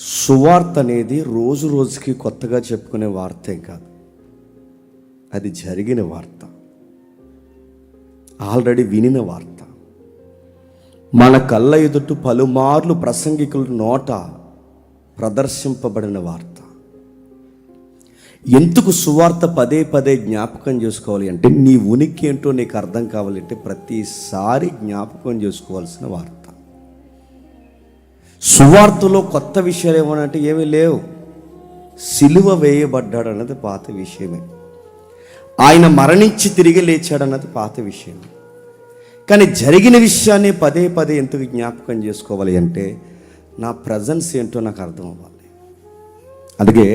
సువార్త అనేది రోజు రోజుకి కొత్తగా చెప్పుకునే వార్తే కాదు, అది జరిగిన వార్త, ఆల్రెడీ వినిన వార్త. మన కళ్ళ ఎదుట పలుమార్లు ప్రసంగికుల నోట ప్రదర్శింపబడిన వార్త. ఎందుకు సువార్త పదే పదే జ్ఞాపకం చేసుకోవాలి అంటే, నీ ఉనికి ఏంటో నీకు అర్థం కావాలంటే ప్రతిసారి జ్ఞాపకం చేసుకోవాల్సిన వార్త. సువార్తలో కొత్త విషయాలు ఏమనంటే ఏమీ లేవు. సిలువ వేయబడ్డాడు అన్నది పాత విషయమే, ఆయన మరణించి తిరిగి లేచాడన్నది పాత విషయమే. కానీ జరిగిన విషయాన్ని పదే పదే ఎందుకు జ్ఞాపకం చేసుకోవాలి అంటే, నా ప్రజెన్స్ ఏంటో నాకు అర్థం అవ్వాలి. అందుకే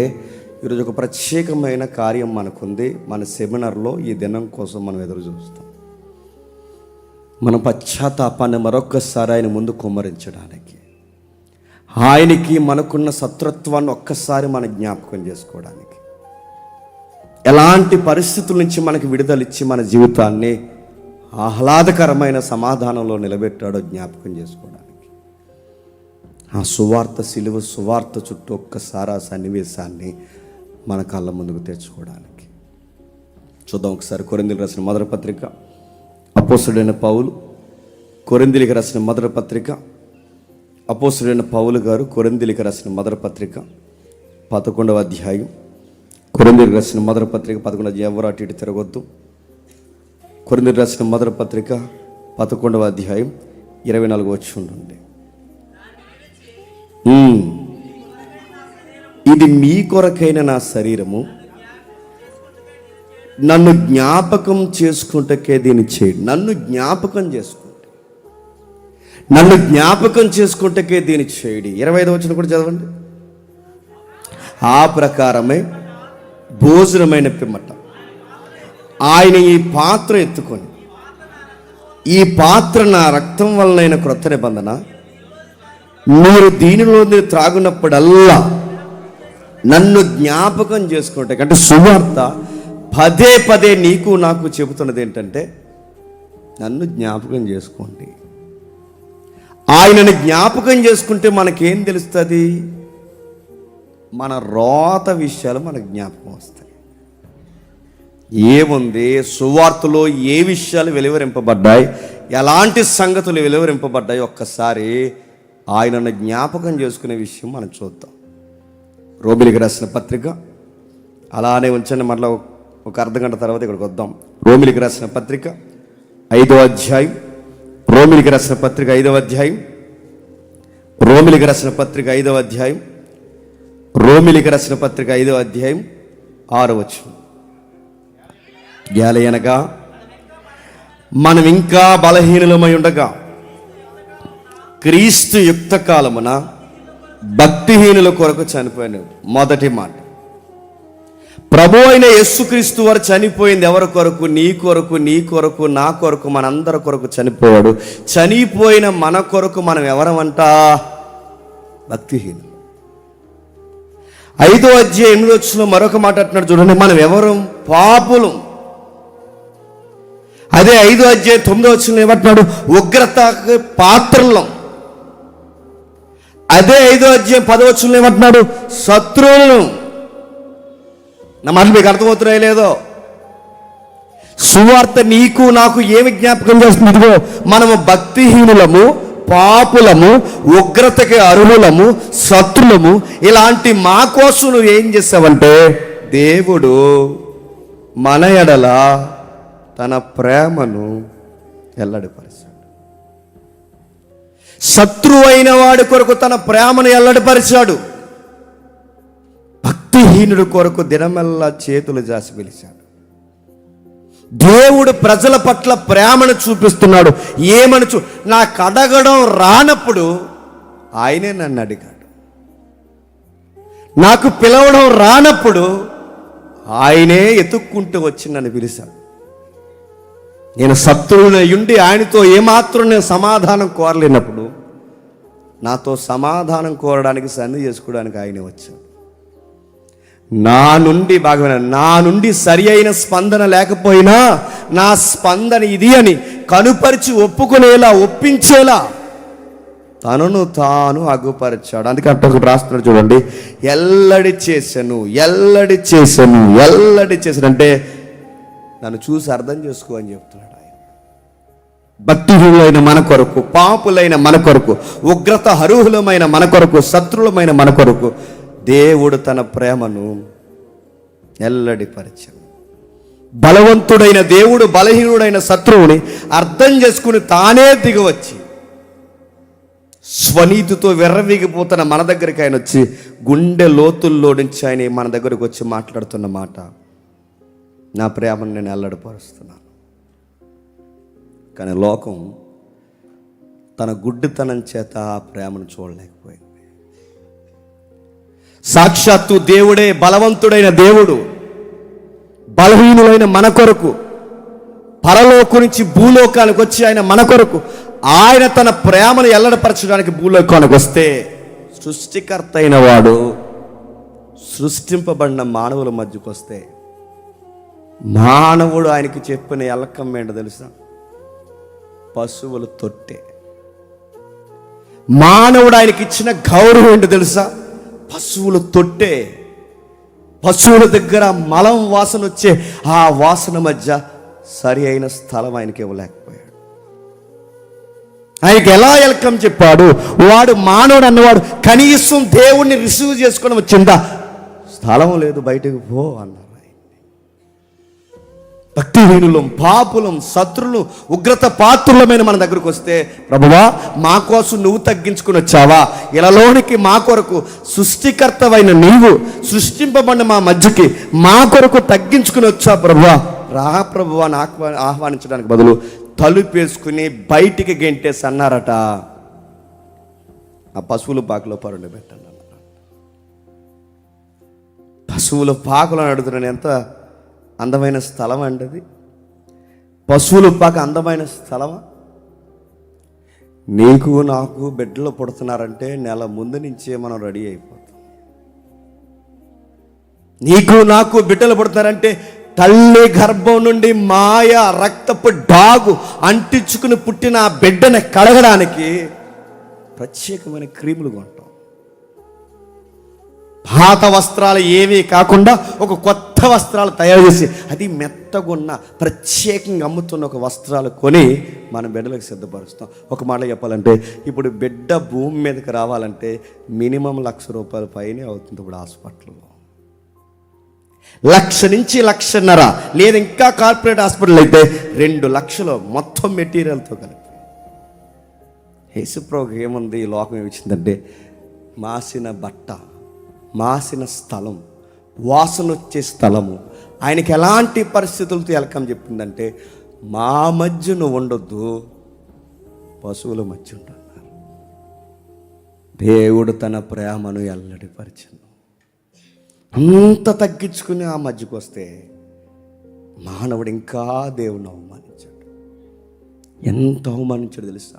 ఈరోజు ఒక ప్రత్యేకమైన కార్యం మనకుంది. మన సెమినార్లో ఈ దినం కోసం మనం ఎదురు చూస్తాం. మన పశ్చాత్తాపాన్ని మరొక్కసారి ఆయన ముందు కుమ్మరించడానికి, ఆయనకి మనకున్న శత్రుత్వాన్ని ఒక్కసారి మనం జ్ఞాపకం చేసుకోవడానికి, ఎలాంటి పరిస్థితుల నుంచి మనకి విడుదలిచ్చి మన జీవితాన్ని ఆహ్లాదకరమైన సమాధానంలో నిలబెట్టాడో జ్ఞాపకం చేసుకోవడానికి, ఆ సువార్త సిలువ సువార్త చుట్టూ ఒక్కసారి ఆ సన్నివేశాన్ని మన కళ్ళ ముందుకు తెచ్చుకోవడానికి చూద్దాం. ఒకసారి కొరింథీయులకు రాసిన మొదటి పత్రిక, అపోస్తలుడైన పౌలు కొరింథీయులకు రాసిన మొదటి పత్రిక, అపోస్తలుడైన పౌలు గారు కొరింథీయులకు రాసిన మొదటి పత్రిక 11వ అధ్యాయం. కొరింథీయులకు రాసిన మొదటి పత్రిక 11వ అధ్యాయం. ఎవరు అటు ఇటు తిరగొద్దు. కొరింథీయులకు రాసిన మొదటి పత్రిక 11వ అధ్యాయం 24 వచనం నుండి, ఇది మీ కొరకైన నా శరీరము, నన్ను జ్ఞాపకం చేసుకుంటకే దీన్ని చేయండి. నన్ను జ్ఞాపకం చేసుకుంటే, నన్ను జ్ఞాపకం చేసుకుంటకే దీన్ని చేయడి. 25వ వచనం కూడా చదవండి. ఆ ప్రకారమే భోజనమైన పిమ్మట ఆయన ఈ పాత్ర ఎత్తుకొని, ఈ పాత్ర నా రక్తం వలనైన క్రొత్త నిబంధన, మీరు దీనిలో త్రాగునప్పుడల్లా నన్ను జ్ఞాపకం చేసుకుంటే. అంటే సువార్త పదే పదే నీకు నాకు చెబుతున్నది ఏంటంటే, నన్ను జ్ఞాపకం చేసుకోండి. ఆయనను జ్ఞాపకం చేసుకుంటే మనకేం తెలుస్తుంది? మన రోత విషయాలు మనకు జ్ఞాపకం వస్తాయి. ఏముంది సువార్తలో, ఏ విషయాలు వెలువరింపబడ్డాయి, ఎలాంటి సంగతులు వెలువరింపబడ్డాయి, ఒక్కసారి ఆయనను జ్ఞాపకం చేసుకునే విషయం మనం చూద్దాం. రోమిలికి రాసిన పత్రిక అలానే ఉంచండి, మళ్ళీ ఒక అర్ధగంట తర్వాత ఇక్కడికి వద్దాం. రోమిలికి రాసిన పత్రిక 5వ అధ్యాయం, రోమిలికి రాసిన పత్రిక 5వ అధ్యాయం, రోమిలికి రాసిన పత్రిక 5వ అధ్యాయం, రోమిలికి రాసిన పత్రిక 5వ అధ్యాయం 6వ వచనం. ఏలయనగా మనం ఇంకా బలహీనులమై ఉండగా క్రీస్తు యుక్త కాలమున భక్తిహీనుల కొరకు చనిపోయాను. మొదటి మాట, ప్రభు అయిన యేసుక్రీస్తు వారు చనిపోయింది ఎవరి కొరకు? నీ కొరకు, నీ కొరకు, నా కొరకు, మనందరి కొరకు చనిపోయాడు. చనిపోయిన మన కొరకు మనం ఎవరమంట? భక్తిహీనులు. 5వ అధ్యాయం 8వ వచనంలో మరొక మాట అంటున్నాడు చూడండి, మనం ఎవరు? పాపులు. అదే 5వ అధ్యాయం 9వ వచనంలో ఏమంటున్నాడు? ఉగ్రత పాత్రలం. అదే 5వ అధ్యాయం 10వ వచనంలో ఏమంటున్నాడు? శత్రువులను. నా మాటలు మీకు అర్థమవుతున్నాయో లేదో? సువార్త నీకు నాకు ఏమి జ్ఞాపకం చేస్తుంది? ఇదిగో, మనము భక్తిహీనులము, పాపులము, ఉగ్రతకి అర్హులము, శత్రులము. ఇలాంటి మా కోసం నువ్వు ఏం చేసావంటే, దేవుడు మన ఎడల తన ప్రేమను వెల్లడిపరిచాడు. శత్రువు అయిన వాడి కొరకు తన ప్రేమను వెల్లడిపరిచాడు. భక్తిహీనుడి కొరకు దినమెల్లా చేతులు జాసి పిలిచాడు. దేవుడు ప్రజల పట్ల ప్రేమను చూపిస్తున్నాడు. ఏమని నాకు అడగడం రానప్పుడు ఆయనే నన్ను అడిగాడు. నాకు పిలవడం రానప్పుడు ఆయనే ఎతుక్కుంటూ వచ్చి నన్ను పిలిచాడు. నేను శత్రువునై ఉండి ఆయనతో ఏమాత్రం నేను సమాధానం కోరలేనప్పుడు నాతో సమాధానం కోరడానికి, సంధి చేసుకోవడానికి ఆయనే వచ్చాడు. నా నుండి సరి అయిన స్పందన లేకపోయినా నా స్పందన ఇది అని కనుపరిచి ఒప్పుకునేలా, ఒప్పించేలా తనను తాను అగుపరిచాడు. అందుకే అంటే ఒకటి రాస్తున్నాడు చూడండి, ఎల్లడి చేశాను అంటే నన్ను చూసి అర్థం చేసుకో అని చెప్తున్నాడు ఆయన. భక్తిహీనులైన మన కొరకు, పాపులైన మన కొరకు, ఉగ్రత హరుహులమైన మన కొరకు, శత్రులమైన మన కొరకు దేవుడు తన ప్రేమను ఎల్లడిపరిచాడు. బలవంతుడైన దేవుడు బలహీనుడైన శత్రువుని అర్థం చేసుకుని తానే దిగవచ్చి స్వనీతితో విర్రవీగిపోతున్న మన దగ్గరికి ఆయన వచ్చి గుండె లోతుల్లో నుంచి ఆయన మన దగ్గరకు వచ్చి మాట్లాడుతున్న మాట, నా ప్రేమను నేను ఎల్లడిపరుస్తున్నాను. కానీ లోకం తన గుడ్డితనం చేత ఆ ప్రేమను చూడలేకపోయింది. సాక్షాత్తు దేవుడే, బలవంతుడైన దేవుడు బలహీనులైన మన కొరకు పరలోకం నుంచి భూలోకానికి వచ్చి ఆయన మన కొరకు ఆయన తన ప్రేమను ఎల్లడపరచడానికి భూలోకానికి వస్తే, సృష్టికర్త అయిన వాడు సృష్టింపబడిన మానవుల మధ్యకు వస్తే మానవుడు ఆయనకి చెప్పిన ఎలకం ఏంటో తెలుసా? పశువులు తొట్టే. మానవుడు ఆయనకి ఇచ్చిన గౌరవం ఏంటో తెలుసా? పశువులు తొట్టే. పశువుల దగ్గర మలం వాసన వచ్చే ఆ వాసన మధ్య సరి అయిన స్థలం ఆయనకి ఇవ్వలేకపోయాడు. ఆయనకి ఎలా వెల్కమ్ చెప్పాడు? వాడు మానవుడు అన్నవాడు కనీసం దేవుణ్ణి రిసీవ్ చేసుకోవడం వచ్చిందా? స్థలం లేదు, బయటకు పో అన్నారు. భక్తిహీనులం, పాపులం, శత్రులు, ఉగ్రత పాత్రులమైన మన దగ్గరకు వస్తే, ప్రభువా మా కోసం నువ్వు తగ్గించుకుని వచ్చావా? ఇలాలోనికి మా కొరకు సృష్టికర్తవైన నీవు సృష్టింపబడిన మా మధ్యకి మా కొరకు తగ్గించుకుని వచ్చా ప్రభువా, రా ప్రభువా అని ఆహ్వానించడానికి బదులు తలుపేసుకుని బయటికి గెంటేసి అన్నారట, ఆ పశువుల పాకలో పరుండి పెట్టండి అన్నారు. పశువుల పాకలో అడుగుతున్నాను, ఎంత అందమైన స్థలం అండి అది. పశువుల పాక అందమైన స్థలమా? నీకు నాకు బిడ్డలు పుడుతున్నారంటే నెల ముందు నుంచే మనం రెడీ అయిపోతాం. నీకు నాకు బిడ్డలు పుడుతున్నారంటే తల్లి గర్భం నుండి మాయ రక్తపు డాగు అంటించుకుని పుట్టిన ఆ బిడ్డని కడగడానికి ప్రత్యేకమైన క్రీములు కొంటాం. పాత వస్త్రాలు ఏమీ కాకుండా ఒక కొత్త వస్త్రాలు తయారు చేసి అది మెత్తగున్న ప్రత్యేకంగా అమ్ముతున్న ఒక వస్త్రాలు కొని మన బిడ్డలకు సిద్ధపరుస్తాం. ఒక మాట చెప్పాలంటే, ఇప్పుడు బిడ్డ భూమి మీదకి రావాలంటే మినిమం ₹1,00,000 పైనే అవుతుంది. ఇప్పుడు హాస్పిటల్లో 1,00,000 నుంచి 1,50,000, లేదా ఇంకా కార్పొరేట్ హాస్పిటల్ అయితే 2 లక్షలు మొత్తం మెటీరియల్తో కలిపి. యేసుప్రభుకి ఏముంది? ఈ లోకం ఏమిచ్చిందంటే మాసిన బట్ట, మాసిన స్థలం, వాసన వచ్చే స్థలము. ఆయనకి ఎలాంటి పరిస్థితులతో వెల్కమ్ చెప్పిందంటే, మా మధ్య నువ్వు ఉండొద్దు, పశువుల మధ్య ఉంటున్నారు. దేవుడు తన ప్రేమను ఎల్లడిపరిచను. అంత తగ్గించుకుని ఆ మధ్యకు వస్తే మానవుడు ఇంకా దేవుని అవమానించాడు. ఎంత అవమానించాడు తెలుసా?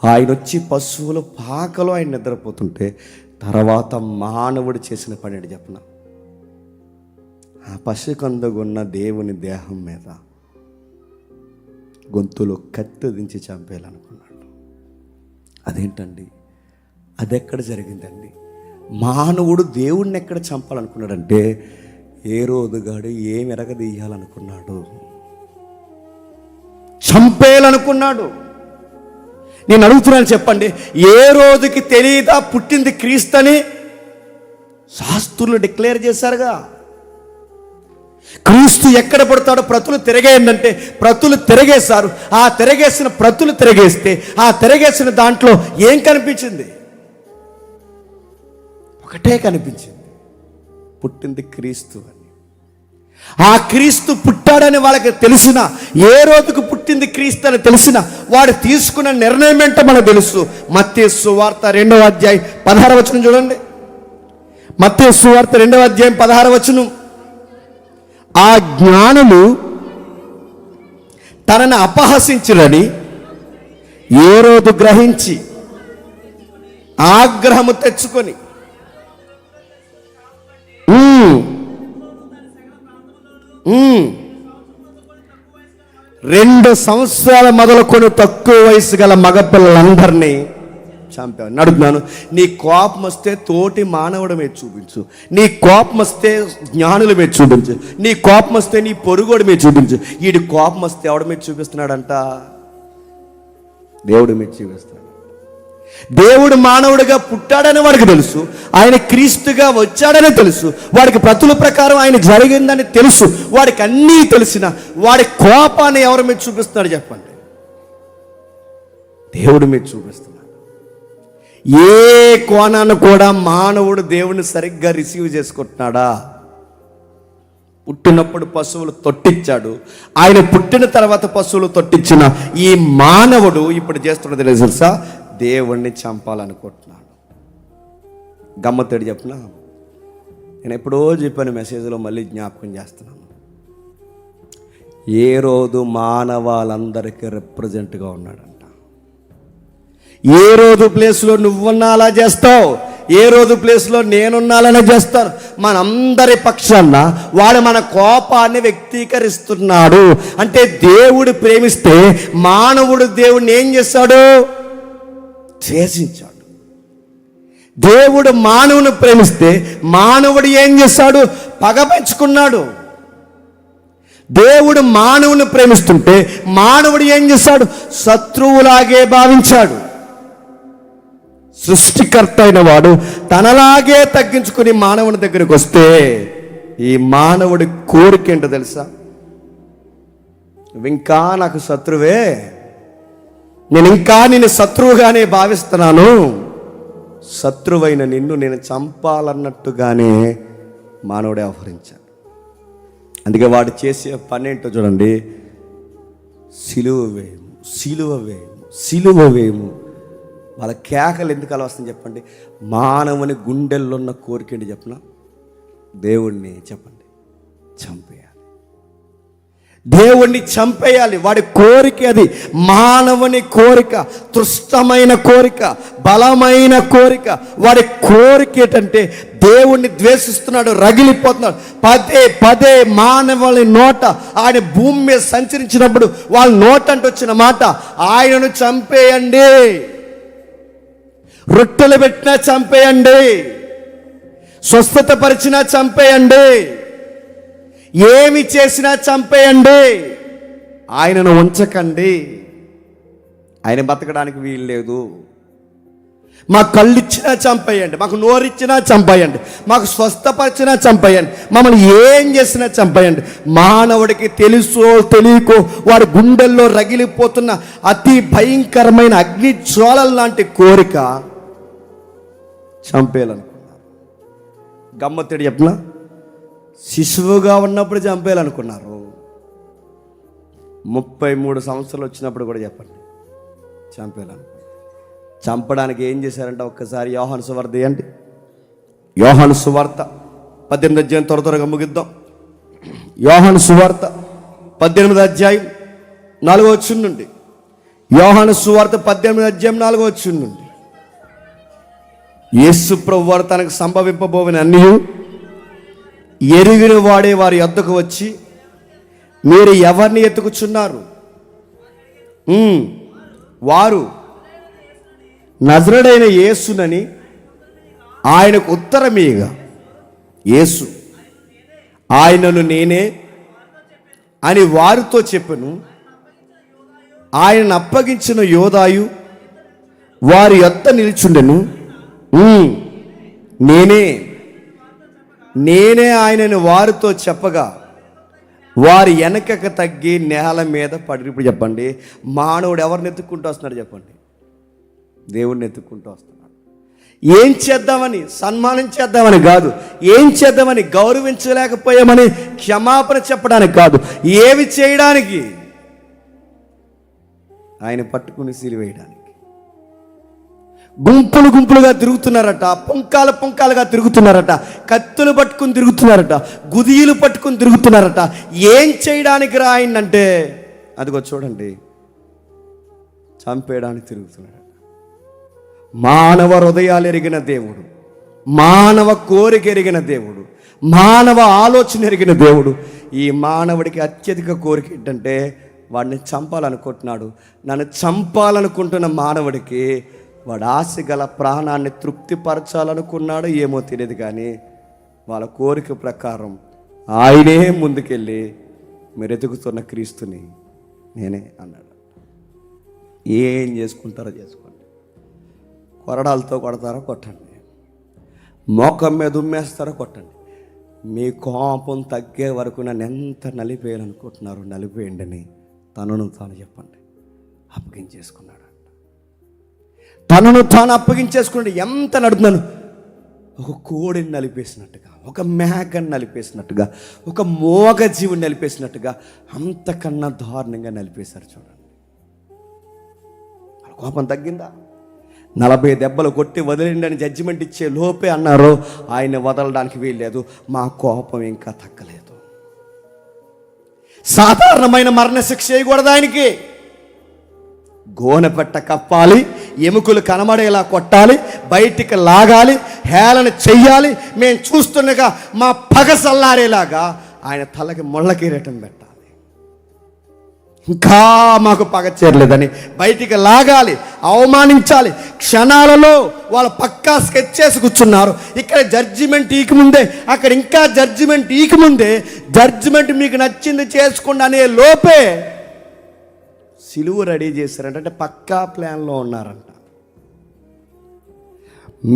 ఆయన వచ్చి పశువుల పాకలో ఆయన నిద్రపోతుంటే తర్వాత మానవుడు చేసిన పని ఏంటి చెప్పన? ఆ పశుకందుగున్న దేవుని దేహం మీద గొంతులో కత్తి దించి చంపేయాలనుకున్నాడు. అదేంటండి? అదెక్కడ జరిగిందండి? మానవుడు దేవుణ్ణి ఎక్కడ చంపాలనుకున్నాడంటే, ఏ రోజుగాడు ఏమి ఎరగదీయాలనుకున్నాడు, చంపేయాలనుకున్నాడు. నేను అడుగుతున్నాను, చెప్పండి, ఏ రోజుకి తెలియదా పుట్టింది క్రీస్తని శాస్త్రులు డిక్లేర్ చేశారుగా. క్రీస్తు ఎక్కడ పడతాడో ప్రతులు తిరగేయండంటే ప్రతులు తిరగేశారు. ఆ తిరగేసిన ప్రతులు తిరగేస్తే ఆ తిరగేసిన దాంట్లో ఏం కనిపించింది? ఒకటే కనిపించింది, పుట్టింది క్రీస్తు అని. ఆ క్రీస్తు పుట్టాడని వాళ్ళకి తెలిసిన, ఏ రోజుకు పుట్టింది క్రీస్తు అని తెలిసిన వాడు తీసుకున్న నిర్ణయం ఏంటో మనకు తెలుసు. మత్తయి సువార్త 2వ అధ్యాయం 16వ వచనం చూడండి. మత్తయి సువార్త 2వ అధ్యాయం 16వ వచనం. ఆ జ్ఞానులు తనని అపహసించురని ఏ రోజు గ్రహించి ఆగ్రహము తెచ్చుకొని 2 సంవత్సరాల మొదలుకొని తక్కువ వయసు గల మగపిల్లలందరినీ చంపావు. అడుగుతున్నాను, నీ కోపం వస్తే తోటి మానవుడి మీద చూపించు, నీ కోపం వస్తే జ్ఞానుల మీద చూపించు, నీ కోపం వస్తే నీ పొరుగోడి మీద చూపించు. వీడి కోపం వస్తే ఎవడి మీద చూపిస్తున్నాడంట? దేవుడి మీద చూపిస్తున్నాడు. దేవుడు మానవుడిగా పుట్టాడని వాడికి తెలుసు, ఆయన క్రీస్తుగా వచ్చాడని తెలుసు, వాడికి ప్రతుల ప్రకారం ఆయన జరిగిందని తెలుసు. వాడికి అన్నీ తెలిసిన వాడి కోపాన్ని ఎవరి మీద చూపిస్తున్నాడు చెప్పండి? దేవుడి మీద చూపిస్తున్నాడు. ఏ కోణాన్ని కూడా మానవుడు దేవుని సరిగ్గా రిసీవ్ చేసుకుంటున్నాడా? పుట్టినప్పుడు పశువులు తొట్టిచ్చాడు, ఆయన పుట్టిన తర్వాత పశువులు తొట్టించిన ఈ మానవుడు ఇప్పుడు చేస్తున్నది తెలుసా? దేవుణ్ణి చంపాలనుకుంటున్నాడు. గమ్మత్తేడు చెప్పిన, నేను ఎప్పుడో చెప్పాను మెసేజ్లో, మళ్ళీ జ్ఞాపకం చేస్తున్నాను. ఏ రోజు మానవాళ్ళందరికీ రిప్రజెంట్గా ఉన్నాడంట. ఏ రోజు ప్లేస్లో నువ్వున్నా అలా చేస్తావు, ఏ రోజు ప్లేస్లో నేనున్నా అలానే చేస్తాను. మనందరి పక్షాన వాడు మన కోపాన్ని వ్యక్తీకరిస్తున్నాడు. అంటే దేవుడు ప్రేమిస్తే మానవుడు దేవుడిని ఏం చేస్తాడు? ద్వేషించాడు. దేవుడు మానవుని ప్రేమిస్తే మానవుడు ఏం చేశాడు? పగ పెంచుకున్నాడు. దేవుడు మానవుని ప్రేమిస్తుంటే మానవుడు ఏం చేశాడు? శత్రువులాగే భావించాడు. సృష్టికర్త అయిన వాడు తనలాగే తగ్గించుకుని మానవుని దగ్గరికి వస్తే ఈ మానవుడి కోరిక ఏంటో తెలుసా? నువ్వు ఇంకా నాకు శత్రువే, నేను ఇంకా నిన్ను శత్రువుగానే భావిస్తున్నాను, శత్రువైన నిన్ను నేను చంపాలన్నట్టుగానే మానవుడే వ్యవహరించాడు. అందుకే వాడు చేసే పని ఏంటో చూడండి, సిలువ వేయము, సిలువ వేయము, సిలువ వేయము. వాళ్ళ కేకలు ఎందుకు అలా వస్తుంది చెప్పండి? మానవుని గుండెల్లో ఉన్న కోరిక ఏంటి చెప్పిన? దేవుణ్ణి చెప్పండి చంపేయాలి, దేవుణ్ణి చంపేయాలి. వాడి కోరిక అది. మానవుని కోరిక తృష్టమైన కోరిక, బలమైన కోరిక. వాడి కోరిక ఏంటంటే దేవుణ్ణి ద్వేషిస్తున్నాడు, రగిలిపోతున్నాడు. పదే పదే మానవుని నోట, ఆయన భూమి మీద సంచరించినప్పుడు వాళ్ళ నోట అంటే వచ్చిన మాట, ఆయనను చంపేయండి, రొట్టెలు పెట్టినా చంపేయండి, స్వస్థత పరిచినా చంపేయండి, ఏమి చేసినా చంపేయండి, ఆయనను ఉంచకండి, ఆయన బతకడానికి వీలు లేదు. మాకు కళ్ళు ఇచ్చినా చంపేయండి, మాకు నోరిచ్చినా చంపేయండి, మాకు స్వస్థపరిచినా చంపేయండి, మమ్మల్ని ఏం చేసినా చంపేయండి. మానవుడికి తెలుసో తెలియకో వాడి గుండెల్లో రగిలిపోతున్న అతి భయంకరమైన అగ్ని జ్వాలల లాంటి కోరిక చంపేయాలనుకున్నారు. గమ్మత్తేడు చెప్పిన, శిశువుగా ఉన్నప్పుడు చంపేయాలనుకున్నారు. 33 సంవత్సరాలు వచ్చినప్పుడు కూడా చెప్పండి చంపేయాలనుకున్నారు. చంపడానికి ఏం చేశారంటే ఒక్కసారి యోహాను సువార్త తీయండి. యోహాను సువార్త 18వ అధ్యాయం త్వరగా ముగిద్దాం. యోహాను సువార్త 18వ అధ్యాయం 4వ వచనం నుండి. యోహాను సువార్త 18వ అధ్యాయం 4వ వచనం నుండి. యేసు ప్రభువు వారు తనకు సంభవింపబోవిన అన్నీ ఎరిగిన వాడే వారి యొద్దకు వచ్చి, మీరు ఎవరిని ఎత్తుకుచున్నారు? వారు నజరుడైన యేసునని ఆయనకు ఉత్తరమీయగా, యేసు ఆయనను నేనే అని వారితో చెప్పెను. ఆయనను అప్పగించిన యోదాయు వారి యొద్ద నిలిచుండెను. నేనే ఆయనను వారితో చెప్పగా వారి వెనకకు తగ్గి నేల మీద పడి. ఇప్పుడు చెప్పండి, మానవుడు ఎవరిని ఎత్తుక్కుంటూ వస్తున్నాడు చెప్పండి? దేవుడిని ఎత్తుక్కుంటూ వస్తున్నాడు. ఏం చేద్దామని? సన్మానం చేద్దామని కాదు, ఏం చేద్దామని? గౌరవించలేకపోయామని క్షమాపణ చెప్పడానికి కాదు, ఏవి చేయడానికి? ఆయన పట్టుకుని సిలువేయడానికి. గుంపులు గుంపులుగా తిరుగుతున్నారట, పుంకాలుగా తిరుగుతున్నారట, కత్తులు పట్టుకుని తిరుగుతున్నారట, గుదియలు పట్టుకుని తిరుగుతున్నారట. ఏం చేయడానికి రా ఆయనంటే, అదిగో చూడండి, చంపేయడానికి తిరుగుతున్నారట. మానవ హృదయాలు ఎరిగిన దేవుడు, మానవ కోరిక ఎరిగిన దేవుడు, మానవ ఆలోచన ఎరిగిన దేవుడు. ఈ మానవుడికి అత్యధిక కోరిక ఏంటంటే వాడిని చంపాలనుకుంటున్నాడు. నన్ను చంపాలనుకుంటున్న మానవుడికి వాడు ఆశ గల ప్రాణాన్ని తృప్తిపరచాలనుకున్నాడో ఏమో తెలియదు, కానీ వాళ్ళ కోరిక ప్రకారం ఆయనే ముందుకెళ్ళి మీరు ఎదుగుతున్న క్రీస్తుని నేనే అన్నాడు. ఏం చేసుకుంటారో చేసుకోండి. కొరడాలతో కొడతారో కొట్టండి, మోకం మీద ఉమ్మేస్తారో కొట్టండి. మీ కోపం తగ్గే వరకు నన్ను ఎంత నలిపేయాలనుకుంటున్నారో నలిపేయండి అని తనను తాను చెప్పండి. అప్పగించేసుకున్నాడు. తనను తాను అప్పగించేసుకున్నాడు. ఎంత నడుపుతున్నాను, ఒక కోడిని నలిపేసినట్టుగా, ఒక మేకని నలిపేసినట్టుగా, ఒక మోగ జీవుని నలిపేసినట్టుగా, అంతకన్నా దారుణంగా నలిపేశారు. చూడండి, కోపం తగ్గిందా? 40 దెబ్బలు కొట్టి వదిలేండి అని జడ్జిమెంట్ ఇచ్చే లోపే అన్నారు, ఆయన వదలడానికి వీల్లేదు, మా కోపం ఇంకా తగ్గలేదు. సాధారణమైన మరణశిక్ష చేయకూడదు ఆయనకి. గోనెపట్ట కప్పాలి, ఎముకలు కనబడేలా కొట్టాలి, బయటికి లాగాలి, హేళన చెయ్యాలి. మేము చూస్తుండగా మా పగ సల్లారేలాగా ఆయన తలకి ముళ్ళ కిరీటం పెట్టాలి. ఇంకా మాకు పగ చేరలేదని బయటికి లాగాలి, అవమానించాలి. క్షణాలలో వాళ్ళు పక్కా స్కెచ్ చేసి కూర్చున్నారు. ఇక్కడ జడ్జిమెంట్ ఈకి ముందే, అక్కడ ఇంకా జడ్జిమెంట్ ఈకి ముందే, జడ్జిమెంట్ మీకు నచ్చింది చేసుకోండి అనే లోపే సిలువ రెడీ చేశారంట. అంటే పక్కా ప్లాన్లో ఉన్నారంట.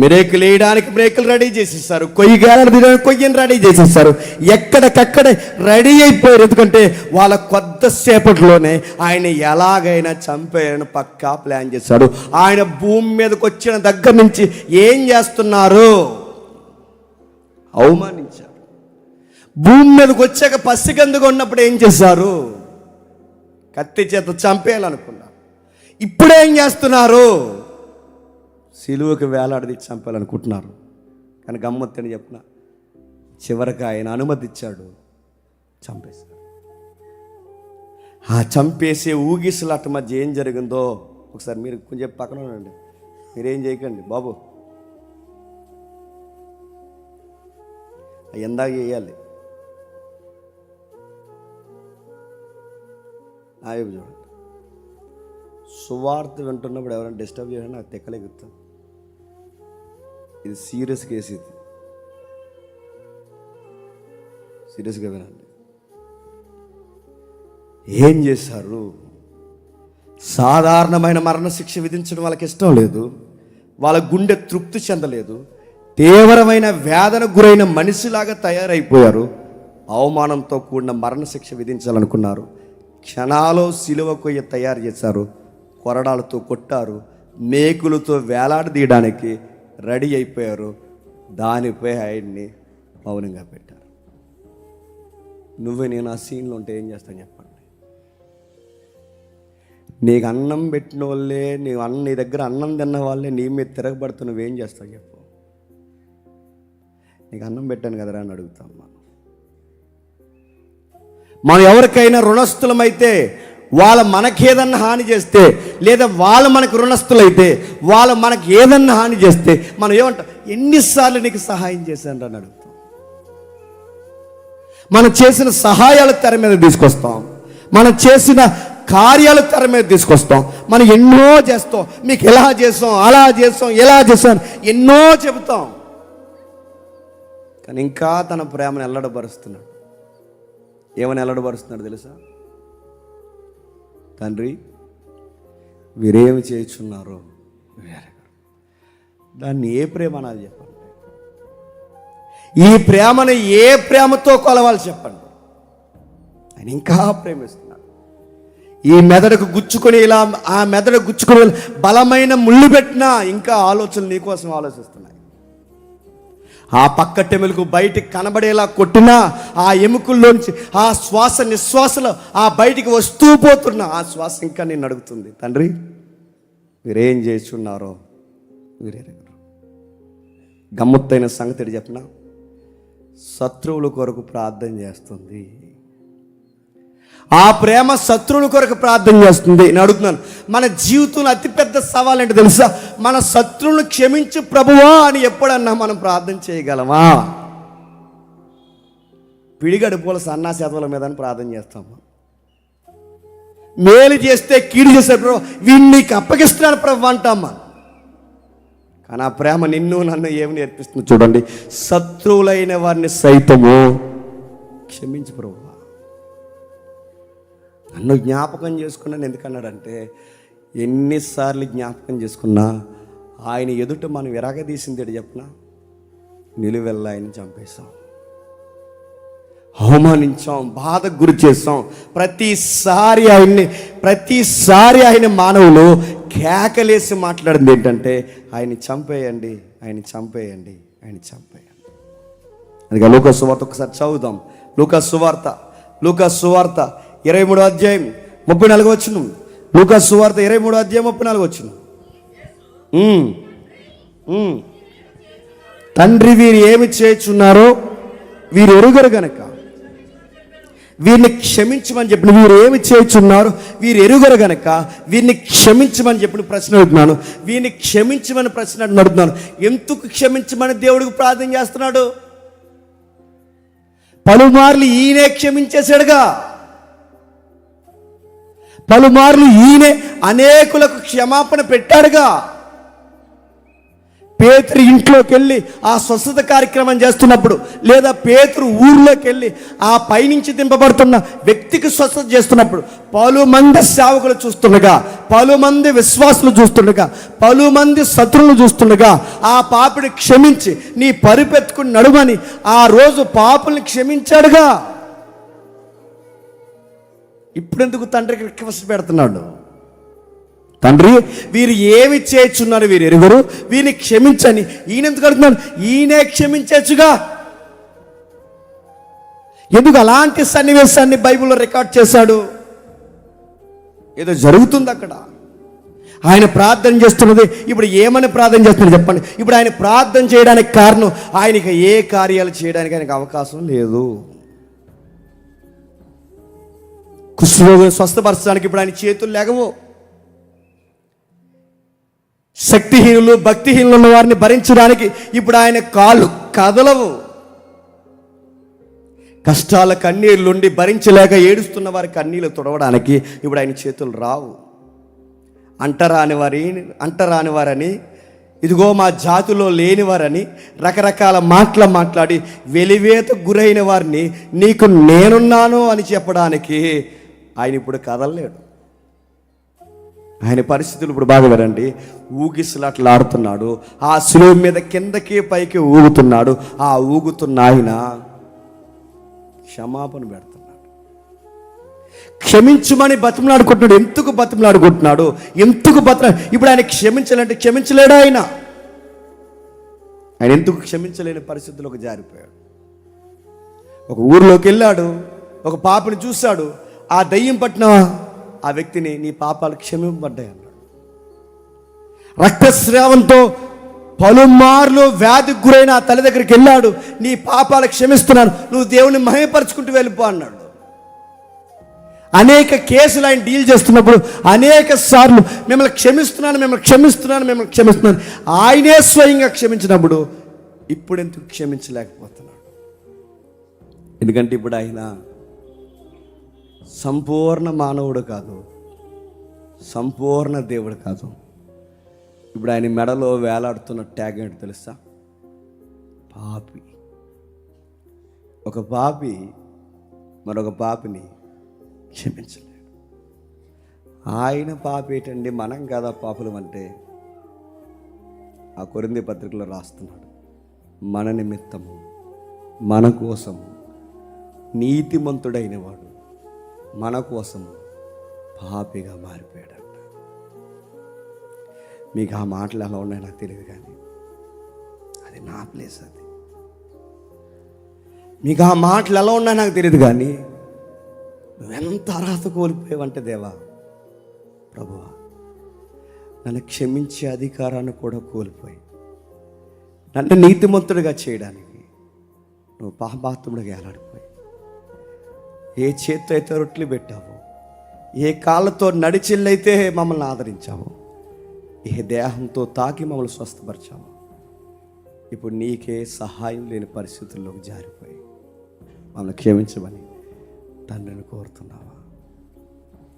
మిరేకులు వేయడానికి బ్రేకులు రెడీ చేసేసారు, కొయ్యని రెడీ చేసేసారు, ఎక్కడికక్కడే రెడీ అయిపోయారు. ఎందుకంటే వాళ్ళ కొద్దిసేపట్లోనే ఆయన ఎలాగైనా చంపేయాలని పక్కా ప్లాన్ చేశాడు. ఆయన భూమి మీదకి వచ్చిన దగ్గర నుంచి ఏం చేస్తున్నారు? అవమానించారు. భూమి మీదకి వచ్చాక పసిగందుగా ఉన్నప్పుడు ఏం చేశారు? కత్తి చేత చంపేయాలనుకున్నారు. ఇప్పుడేం చేస్తున్నారు? సిలువకు వేలాడది చంపాలనుకుంటున్నారు. కానీ గమ్మత్తని చెప్పిన చివరికి ఆయన అనుమతి ఇచ్చాడు, చంపేశాడు. ఆ చంపేసే ఊగిసలాట మధ్య ఏం జరిగిందో ఒకసారి మీరు కొంచెం పక్కన ఉండండి. మీరేం చేయకండి బాబు, ఎందాక చేయాలి. ఆయు చూడండి, సువార్త వింటున్నప్పుడు ఎవరైనా డిస్టర్బ్ చేయాలని నాకు తెక్కలేగుతాను. ఇది సీరియస్ కేసు, ఇది సీరియస్గా వినండి. ఏం చేశారు? సాధారణమైన మరణశిక్ష విధించడం వాళ్ళకి ఇష్టం లేదు. వాళ్ళ గుండె తృప్తి చెందలేదు. తీవ్రమైన వేదనకు గురైన మనిషిలాగా తయారైపోయారు. అవమానంతో కూడిన మరణశిక్ష విధించాలనుకున్నారు. క్షణాలో సిలువ కొయ్య తయారు చేశారు, కొరడాలతో కొట్టారు, మేకులతో వేలాడదీయడానికి రెడీ అయిపోయారు. దానిపై ఆయన్ని మౌనంగా పెట్టారు. నువ్వే నేను ఆ సీన్లో ఉంటే ఏం చేస్తాను చెప్పండి? నీకు అన్నం పెట్టిన వాళ్ళే, నీ దగ్గర అన్నం తిన్న వాళ్ళే నీ మీద తిరగబడుతూ నువ్వేం చేస్తావు చెప్పు? నీకు అన్నం పెట్టాను కదరా అని అడుగుతాం. మనం ఎవరికైనా రుణస్థులమైతే, వాళ్ళు మనకేదన్నా హాని చేస్తే, లేదా వాళ్ళు మనకు రుణస్థులైతే, వాళ్ళు మనకి ఏదన్నా హాని చేస్తే మనం ఏమంటాం? ఎన్నిసార్లు నీకు సహాయం చేశాను అని అడుగుతాం. మనం చేసిన సహాయాలు తెర మీద తీసుకొస్తాం, మనం చేసిన కార్యాలు తెర మీద తీసుకొస్తాం. మనం ఎన్నో చేస్తాం. మీకు ఎలా చేస్తాం, అలా చేస్తాం, ఎలా చేస్తాం, ఎన్నో చెబుతాం. కానీ ఇంకా తన ప్రేమను ఎల్లడబరుస్తున్నాడు. ఏమని ఎల్లడబరుస్తున్నాడు తెలుసా? తండ్రి, వీరేమి చేయుచున్నారో. దాన్ని ఏ ప్రేమ అనాలి చెప్పండి? ఈ ప్రేమను ఏ ప్రేమతో కొలవాలి చెప్పండి? ఆయన ఇంకా ప్రేమిస్తున్నాడు. ఈ మెదడుకు గుచ్చుకొని, ఇలా ఆ మెదడుకు గుచ్చుకొని బలమైన ముళ్ళు పెట్టినా ఇంకా ఆలోచనలు నీకోసం ఆలోచిస్తున్నాయి. ఆ పక్కటెములకు బయటికి కనబడేలా కొట్టినా, ఆ ఎముకల్లోంచి ఆ శ్వాస నిశ్వాసలో ఆ బయటికి వస్తూ పోతున్నా ఆ శ్వాస ఇంకా నేను అడుగుతుంది, తండ్రి వీరేం చేస్తున్నారో వీరెరగరు. గమ్మత్తైన సంగతి చెప్పిన, శత్రువుల కొరకు ప్రార్థన చేస్తుంది. ఆ ప్రేమ శత్రువుల కొరకు ప్రార్థన చేస్తుంది. నేను అడుగుతున్నాను, మన జీవితంలో అతిపెద్ద సవాల్ ఏంటో తెలుసా? మన శత్రువులను క్షమించు ప్రభువా అని ఎప్పుడన్నా మనం ప్రార్థన చేయగలమా? పిడిగడు పూల సన్నాసేతల మీద అని ప్రార్థన చేస్తాము. మేలు చేస్తే కీడు చేసే ప్రభు, వీడిని నీకు అప్పగిస్తున్నాను ప్రభు అంటామా? కానీ ఆ ప్రేమ నిన్ను నన్ను ఏమి నేర్పిస్తుంది చూడండి. శత్రువులైన వారిని సైతము క్షమించు ప్రభువా. నన్ను జ్ఞాపకం చేసుకున్నాను ఎందుకన్నాడంటే, ఎన్నిసార్లు జ్ఞాపకం చేసుకున్నా ఆయన ఎదుట మనం ఎరగదీసింది చెప్పిన నిలువెల్లా ఆయన చంపేశాం, అవమానించాం, బాధకు గురి చేస్తాం. ప్రతిసారి ఆయన మానవులు కేకలేసి మాట్లాడింది ఏంటంటే, ఆయన్ని చంపేయండి, ఆయన్ని చంపేయండి, ఆయన్ని చంపేయండి. అందుకే లూకా సువార్త ఒకసారి చదువుదాం. లూకా సువార్త 23వ అధ్యాయం 34వ వచనం. లూకా సువార్త 23వ అధ్యాయం 34వ వచనం. తండ్రి వీరు ఏమి చేయుచున్నారో వీరు ఎరుగరు గనక వీరిని క్షమించమని చెప్పిన, వీరు ఏమి చేయుచున్నారు వీరు ఎరుగరు గనక వీరిని క్షమించమని చెప్పిన ప్రశ్న అడుగుతున్నాను. వీరిని క్షమించమని ప్రశ్న అడుగుతున్నాను. ఎందుకు క్షమించమని దేవుడికి ప్రార్థన చేస్తున్నాడు? పలుమార్లు ఈయనే క్షమించేశాడుగా. పలుమార్లు ఈయనే అనేకులకు క్షమాపణ పెట్టాడుగా. పేతురు ఇంట్లోకి వెళ్ళి ఆ స్వస్థత కార్యక్రమం చేస్తున్నప్పుడు, లేదా పేతురు ఊర్లోకి వెళ్ళి ఆ పైనుంచి దింపబడుతున్న వ్యక్తికి స్వస్థత చేస్తున్నప్పుడు, పలుమంది సేవకులు చూస్తుండగా, పలుమంది విశ్వాసులు చూస్తుండగా, పలుమంది శత్రువులు చూస్తుండగా ఆ పాపిని క్షమించి నీ పరిపెత్తుకుని నడుమని ఆ రోజు పాపుల్ని క్షమించాడుగా. ఇప్పుడెందుకు తండ్రికి రిక్వెస్ట్ పెడుతున్నాడు? తండ్రి వీరు ఏమి చేయుచున్నారు వీరు ఎరుగరు, వీరిని క్షమించని. ఈయన ఎందుకు అడుగుతున్నాడు? ఈయనే క్షమించచ్చుగా. ఎందుకు అలాంటి సన్నివేశాన్ని బైబిల్లో రికార్డ్ చేశాడు? ఏదో జరుగుతుంది అక్కడ. ఆయన ప్రార్థన చేస్తున్నది. ఇప్పుడు ఏమని ప్రార్థన చేస్తున్నది చెప్పండి. ఇప్పుడు ఆయన ప్రార్థన చేయడానికి కారణం, ఆయనకి ఏ కార్యాలు చేయడానికి ఆయనకు అవకాశం లేదు. కుష్ఠరోగులను స్వస్థపరచడానికి ఇప్పుడు ఆయన చేతులు లేగవు. శక్తిహీనులు భక్తిహీనులు ఉన్న వారిని భరించడానికి ఇప్పుడు ఆయన కాళ్ళు కదలవు. కష్టాల కన్నీళ్ళుండి భరించలేక ఏడుస్తున్న వారి కన్నీళ్ళు తుడవడానికి ఇప్పుడు ఆయన చేతులు రావు. అంటరాని వారని, ఇదిగో మా జాతిలో లేనివారని రకరకాల మాటలు మాట్లాడి వెలివేతకు గురైన వారిని నీకు నేనున్నాను అని చెప్పడానికి ఆయన ఇప్పుడు కదలలేడు. ఆయన పరిస్థితులు ఇప్పుడు బాగా వినండి. ఊగిసలాట్లాడుతున్నాడు. ఆ శిలువ మీద కిందకి పైకి ఊగుతున్నాడు. ఆ ఊగుతున్న ఆయన క్షమాపణ పెడుతున్నాడు. క్షమించమని బతిమలాడుకుంటున్నాడు. ఎందుకు బతిమలాడుకుంటున్నాడు? ఇప్పుడు ఆయన క్షమించాలంటే క్షమించలేడు. ఆయన ఎందుకు క్షమించలేని పరిస్థితుల్లోకి జారిపోయాడు. ఒక ఊరిలోకి వెళ్ళాడు, ఒక పాపని చూశాడు. ఆ దయ్యం పట్టిన ఆ వ్యక్తిని నీ పాపాలు క్షమింపబడ్డాయి అన్నాడు. రక్తస్రావంతో పలుమార్లు వ్యాధికి గురైన ఆ తల్లి దగ్గరికి వెళ్ళాడు. నీ పాపాలు క్షమిస్తున్నాను, నువ్వు దేవుని మహిమపరుచుకుంటూ వెళ్ళిపో అన్నాడు. అనేక కేసులు ఆయన డీల్ చేస్తున్నప్పుడు అనేక సార్లు మిమ్మల్ని క్షమిస్తున్నాను ఆయనే స్వయంగా క్షమించినప్పుడు ఇప్పుడు ఎందుకు క్షమించలేకపోతున్నాడు? ఎందుకంటే ఇప్పుడు ఆయన సంపూర్ణ మానవుడు కాదు, సంపూర్ణ దేవుడు కాదు. ఇప్పుడు ఆయన మెడలో వేలాడుతున్న ట్యాగ్ ఏంటి తెలుసా? పాపి. ఒక పాపి మరొక పాపిని క్షమించలేడు. ఆయన పాపి ఏంటండి? మనం కదా పాపులం అంటే. ఆ కొరింథీ పత్రికలో రాస్తున్నాడు, మన నిమిత్తము మన కోసము నీతిమంతుడైన వాడు మన కోసం పాపిగా మారిపోయాడంట. మీకు ఆ మాటలు ఎలా ఉన్నాయో నాకు తెలియదు, కానీ అది నా ప్లేస్. అది మీకు ఆ మాటలు ఎలా ఉన్నాయో నాకు తెలియదు, కానీ నువ్వెంత అర్హత కోల్పోయావంటే, దేవా ప్రభువా నన్ను క్షమించే అధికారాన్ని కూడా కోల్పోయి నన్ను నీతిమంతుడిగా చేయడానికి నువ్వు పాపాత్ముడిగా ఏలాడిపోయి, ఏ చేత్తో అయితే రొట్టెలు పెట్టావో, ఏ కాళ్ళతో నడిచిళ్ళైతే మమ్మల్ని ఆదరించావు, ఏ దేహంతో తాకి మమ్మల్ని స్వస్థపరిచావు, ఇప్పుడు నీకే సహాయం లేని పరిస్థితుల్లోకి జారిపోయి మమ్మల్ని క్షమించమని తండ్రిని కోరుతున్నావా?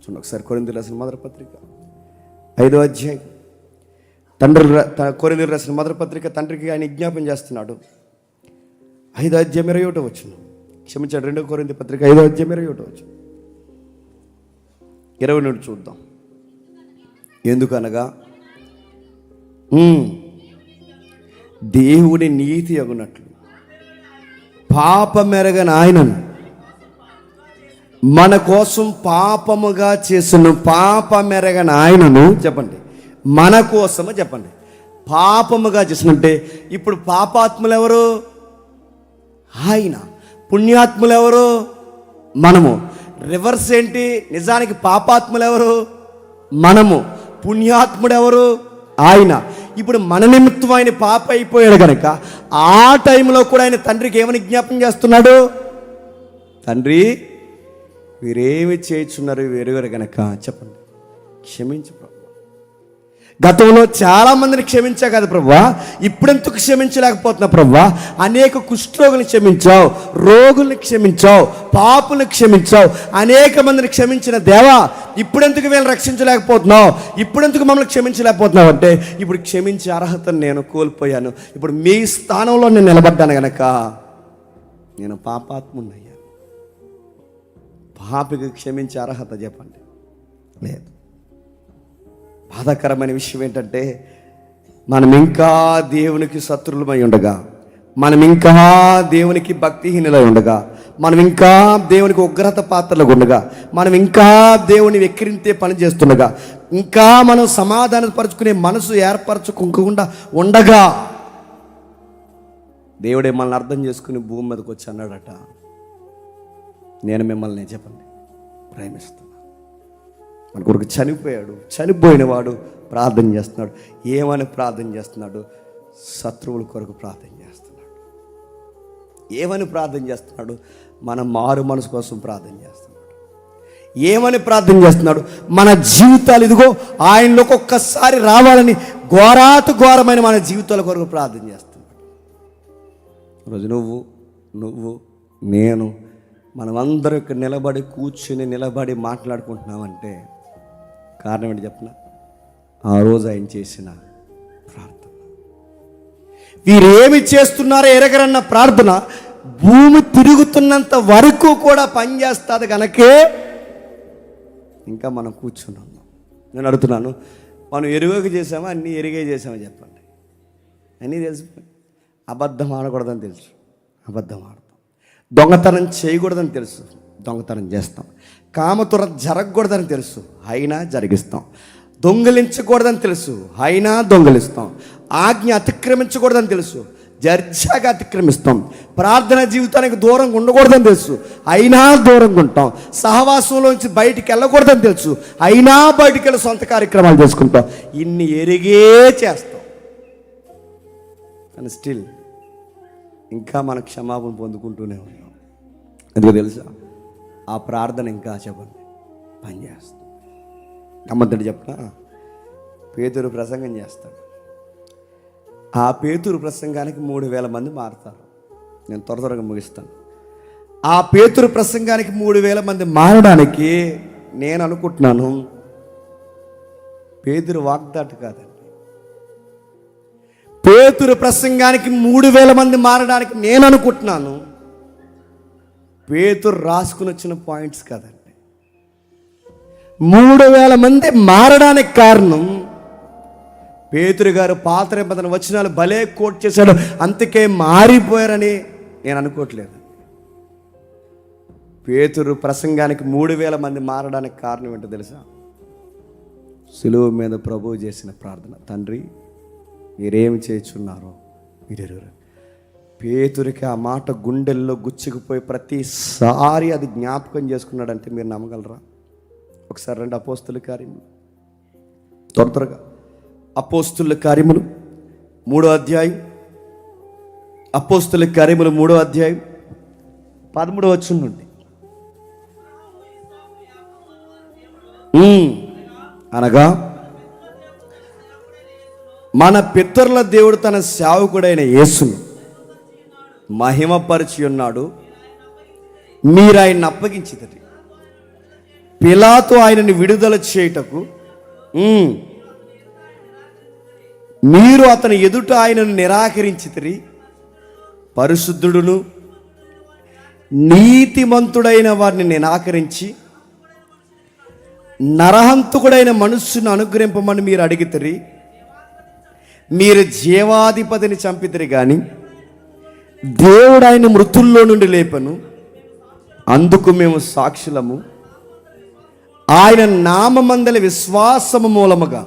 చూడండి ఒకసారి కొరింథీయులకు రాసిన మొదటి పత్రిక 5వ అధ్యాయం కొరింథీయులకు రాసిన మొదటి పత్రిక తండ్రికి ఆయన విజ్ఞాపన చేస్తున్నాడు. 5:21 క్షమించాడు. 2 కొరింథీ పత్రిక 5:21 20 నుండి చూద్దాం. ఎందుకనగా దేవుని నీతి అగునట్లు పాపమెరగని ఆయనను మన కోసం పాపముగా చేసిన పాపమెరగని ఆయనను చెప్పండి, మన కోసము చెప్పండి, పాపముగా చేసినంటే ఇప్పుడు పాపాత్ములు ఎవరు? ఆయన. పుణ్యాత్ములు ఎవరు? మనము. రివర్స్ ఏంటి? నిజానికి పాపాత్ములు ఎవరు? మనము. పుణ్యాత్ముడు ఎవరు? ఆయన. ఇప్పుడు మన నిమిత్తం ఆయన పాప అయిపోయాడు కనుక ఆ టైంలో కూడా ఆయన తండ్రికి ఏమని జ్ఞాపం చేస్తున్నాడు? తండ్రి, వీరేమి చేయుచున్నారు వీరెవరు కనుక చెప్పండి, క్షమించు ప్రభు. గతంలో చాలా మందిని క్షమించా కదా ప్రభువా, ఇప్పుడెందుకు క్షమించలేకపోతున్నా ప్రభువా? అనేక కుష్ఠరోగులను క్షమించావు, రోగుల్ని క్షమించావు, పాపులను క్షమించావు, అనేక మందిని క్షమించిన దేవా, ఇప్పుడెందుకు వీళ్ళని రక్షించలేకపోతున్నావు? ఇప్పుడెందుకు మమ్మల్ని క్షమించలేకపోతున్నావు అంటే, ఇప్పుడు క్షమించే అర్హతను నేను కోల్పోయాను. ఇప్పుడు మీ స్థానంలో నేను నిలబడ్డాను గనక నేను పాపాత్మున్నయ్యాను. పాపికి క్షమించే అర్హత చెప్పండి లేదు. బాధాకరమైన విషయం ఏంటంటే, మనం ఇంకా దేవునికి శత్రులమై ఉండగా, మనం ఇంకా దేవునికి భక్తిహీనులై ఉండగా, మనం ఇంకా దేవునికి ఉగ్రత పాత్రలు ఉండగా, మనం ఇంకా దేవుని వెక్కిరింతే పని చేస్తుండగా, ఇంకా మనం సమాధానపరుచుకునే మనసు ఏర్పరచుకోకుండా ఉండగా, దేవుడే మనల్ని అర్థం చేసుకుని భూమి మీదకి వచ్చి అన్నాడట, నేను మిమ్మల్ని చెప్పండి ప్రేమిస్తాను. మన కొరకు చనిపోయాడు. చనిపోయిన వాడు ప్రార్థన చేస్తున్నాడు. ఏమని ప్రార్థన చేస్తున్నాడు? శత్రువుల కొరకు ప్రార్థన చేస్తున్నాడు. ఏమని ప్రార్థన చేస్తున్నాడు? మన మారు మనసు కోసం ప్రార్థన చేస్తున్నాడు. ఏమని ప్రార్థన చేస్తున్నాడు? మన జీవితాలు ఇదిగో ఆయనలోకి ఒక్కసారి రావాలని ఘోరాతి ఘోరమైన మన జీవితాల కొరకు ప్రార్థన చేస్తున్నాడు. ఈరోజు నువ్వు నేను మనమందరం ఇక్కడ నిలబడి మాట్లాడుకుంటున్నామంటే కారణం ఏంటి చెప్పిన? ఆ రోజు ఆయన చేసిన ప్రార్థన. వీరేమి చేస్తున్నారో ఎరగరన్న ప్రార్థన భూమి తిరుగుతున్నంత వరకు కూడా పనిచేస్తుంది కనుకే ఇంకా మనం కూర్చున్నాం. నేను అడుగుతున్నాను, మనం ఎరుగక చేసామా అన్నీ ఎరిగే చేసామా చెప్పండి? అన్నీ తెలుసు. అబద్ధం ఆడకూడదని తెలుసు, అబద్ధం ఆడతాం. దొంగతనం చేయకూడదని తెలుసు, దొంగతనం చేస్తాం. కామతుర జరగకూడదని తెలుసు, అయినా జరిగిస్తాం. దొంగిలించకూడదని తెలుసు, అయినా దొంగిలిస్తాం. ఆజ్ఞ అతిక్రమించకూడదని తెలుసు, దర్జాగా అతిక్రమిస్తాం. ప్రార్థన జీవితానికి దూరంగా ఉండకూడదని తెలుసు, అయినా దూరంగా ఉంటాం. సహవాసంలోంచి బయటికి వెళ్ళకూడదని తెలుసు, అయినా బయటికి వెళ్ళి సొంత కార్యక్రమాలు చేసుకుంటాం. ఇన్ని ఎరిగే చేస్తాం, కానీ స్టిల్ ఇంకా మన క్షమాపణ పొందుకుంటూనే ఉన్నాం. ఎందుకో తెలుసా? ఆ ప్రార్థన ఇంకా చెప్పండి పనిచేస్తుంది. గమ్మత్తడి చెప్పిన పేతురు ప్రసంగం చేస్తాడు. ఆ పేతురు ప్రసంగానికి 3000 మంది మారుతారు. నేను త్వరగా ముగిస్తాను. ఆ పేతురు ప్రసంగానికి 3000 మంది మారడానికి నేను అనుకుంటున్నాను పేతురు వాగ్దాటి కాదండి. పేతురు ప్రసంగానికి 3000 మంది మారడానికి నేను అనుకుంటున్నాను పేతురు రాసుకుని వచ్చిన పాయింట్స్ కాదండి. 3000 మంది మారడానికి కారణం పేతురు గారు పాత నిబంధన వచనాలు భలే కోట్ చేశాడు, అందుకే మారిపోయారని నేను అనుకోవట్లేదు. పేతురు ప్రసంగానికి 3000 మంది మారడానికి కారణం ఏంటో తెలుసా? సిలువ మీద ప్రభువు చేసిన ప్రార్థన, తండ్రి మీరేమి చేయుచున్నారో మీరెరుగరు. పేతురికి ఆ మాట గుండెల్లో గుచ్చుకుపోయి ప్రతిసారి అది జ్ఞాపకం చేసుకున్నాడంటే మీరు నమ్మగలరా? ఒకసారి రండి అపోస్తుల కార్యములు, త్వరగా అపోస్తుల కార్యములు 3వ అధ్యాయం, అపోస్తుల కార్యములు 3వ అధ్యాయం 13వ వచనం నుండి. అనగా మన పితరుల దేవుడు తన సేవకుడైన యేసును మహిమపరిచి ఉన్నాడు, మీరు ఆయన్ని అప్పగించిదరి. పిలాతు ఆయనని విడుదల చేయుటకు మీరు అతని ఎదుట ఆయనను నిరాకరించితిరి, పరిశుద్ధుడును నీతిమంతుడైన వారిని నిరాకరించి నరహంతకుడైన మనుష్యుని అనుగ్రహింపమని మీరు అడిగితిరి. మీరు జీవాధిపతిని చంపితిరి కానీ దేవుడు ఆయన మృతుల్లో నుండి లేపను, అందుకు మేము సాక్షులము. ఆయన నామమందలి విశ్వాసము మూలముగా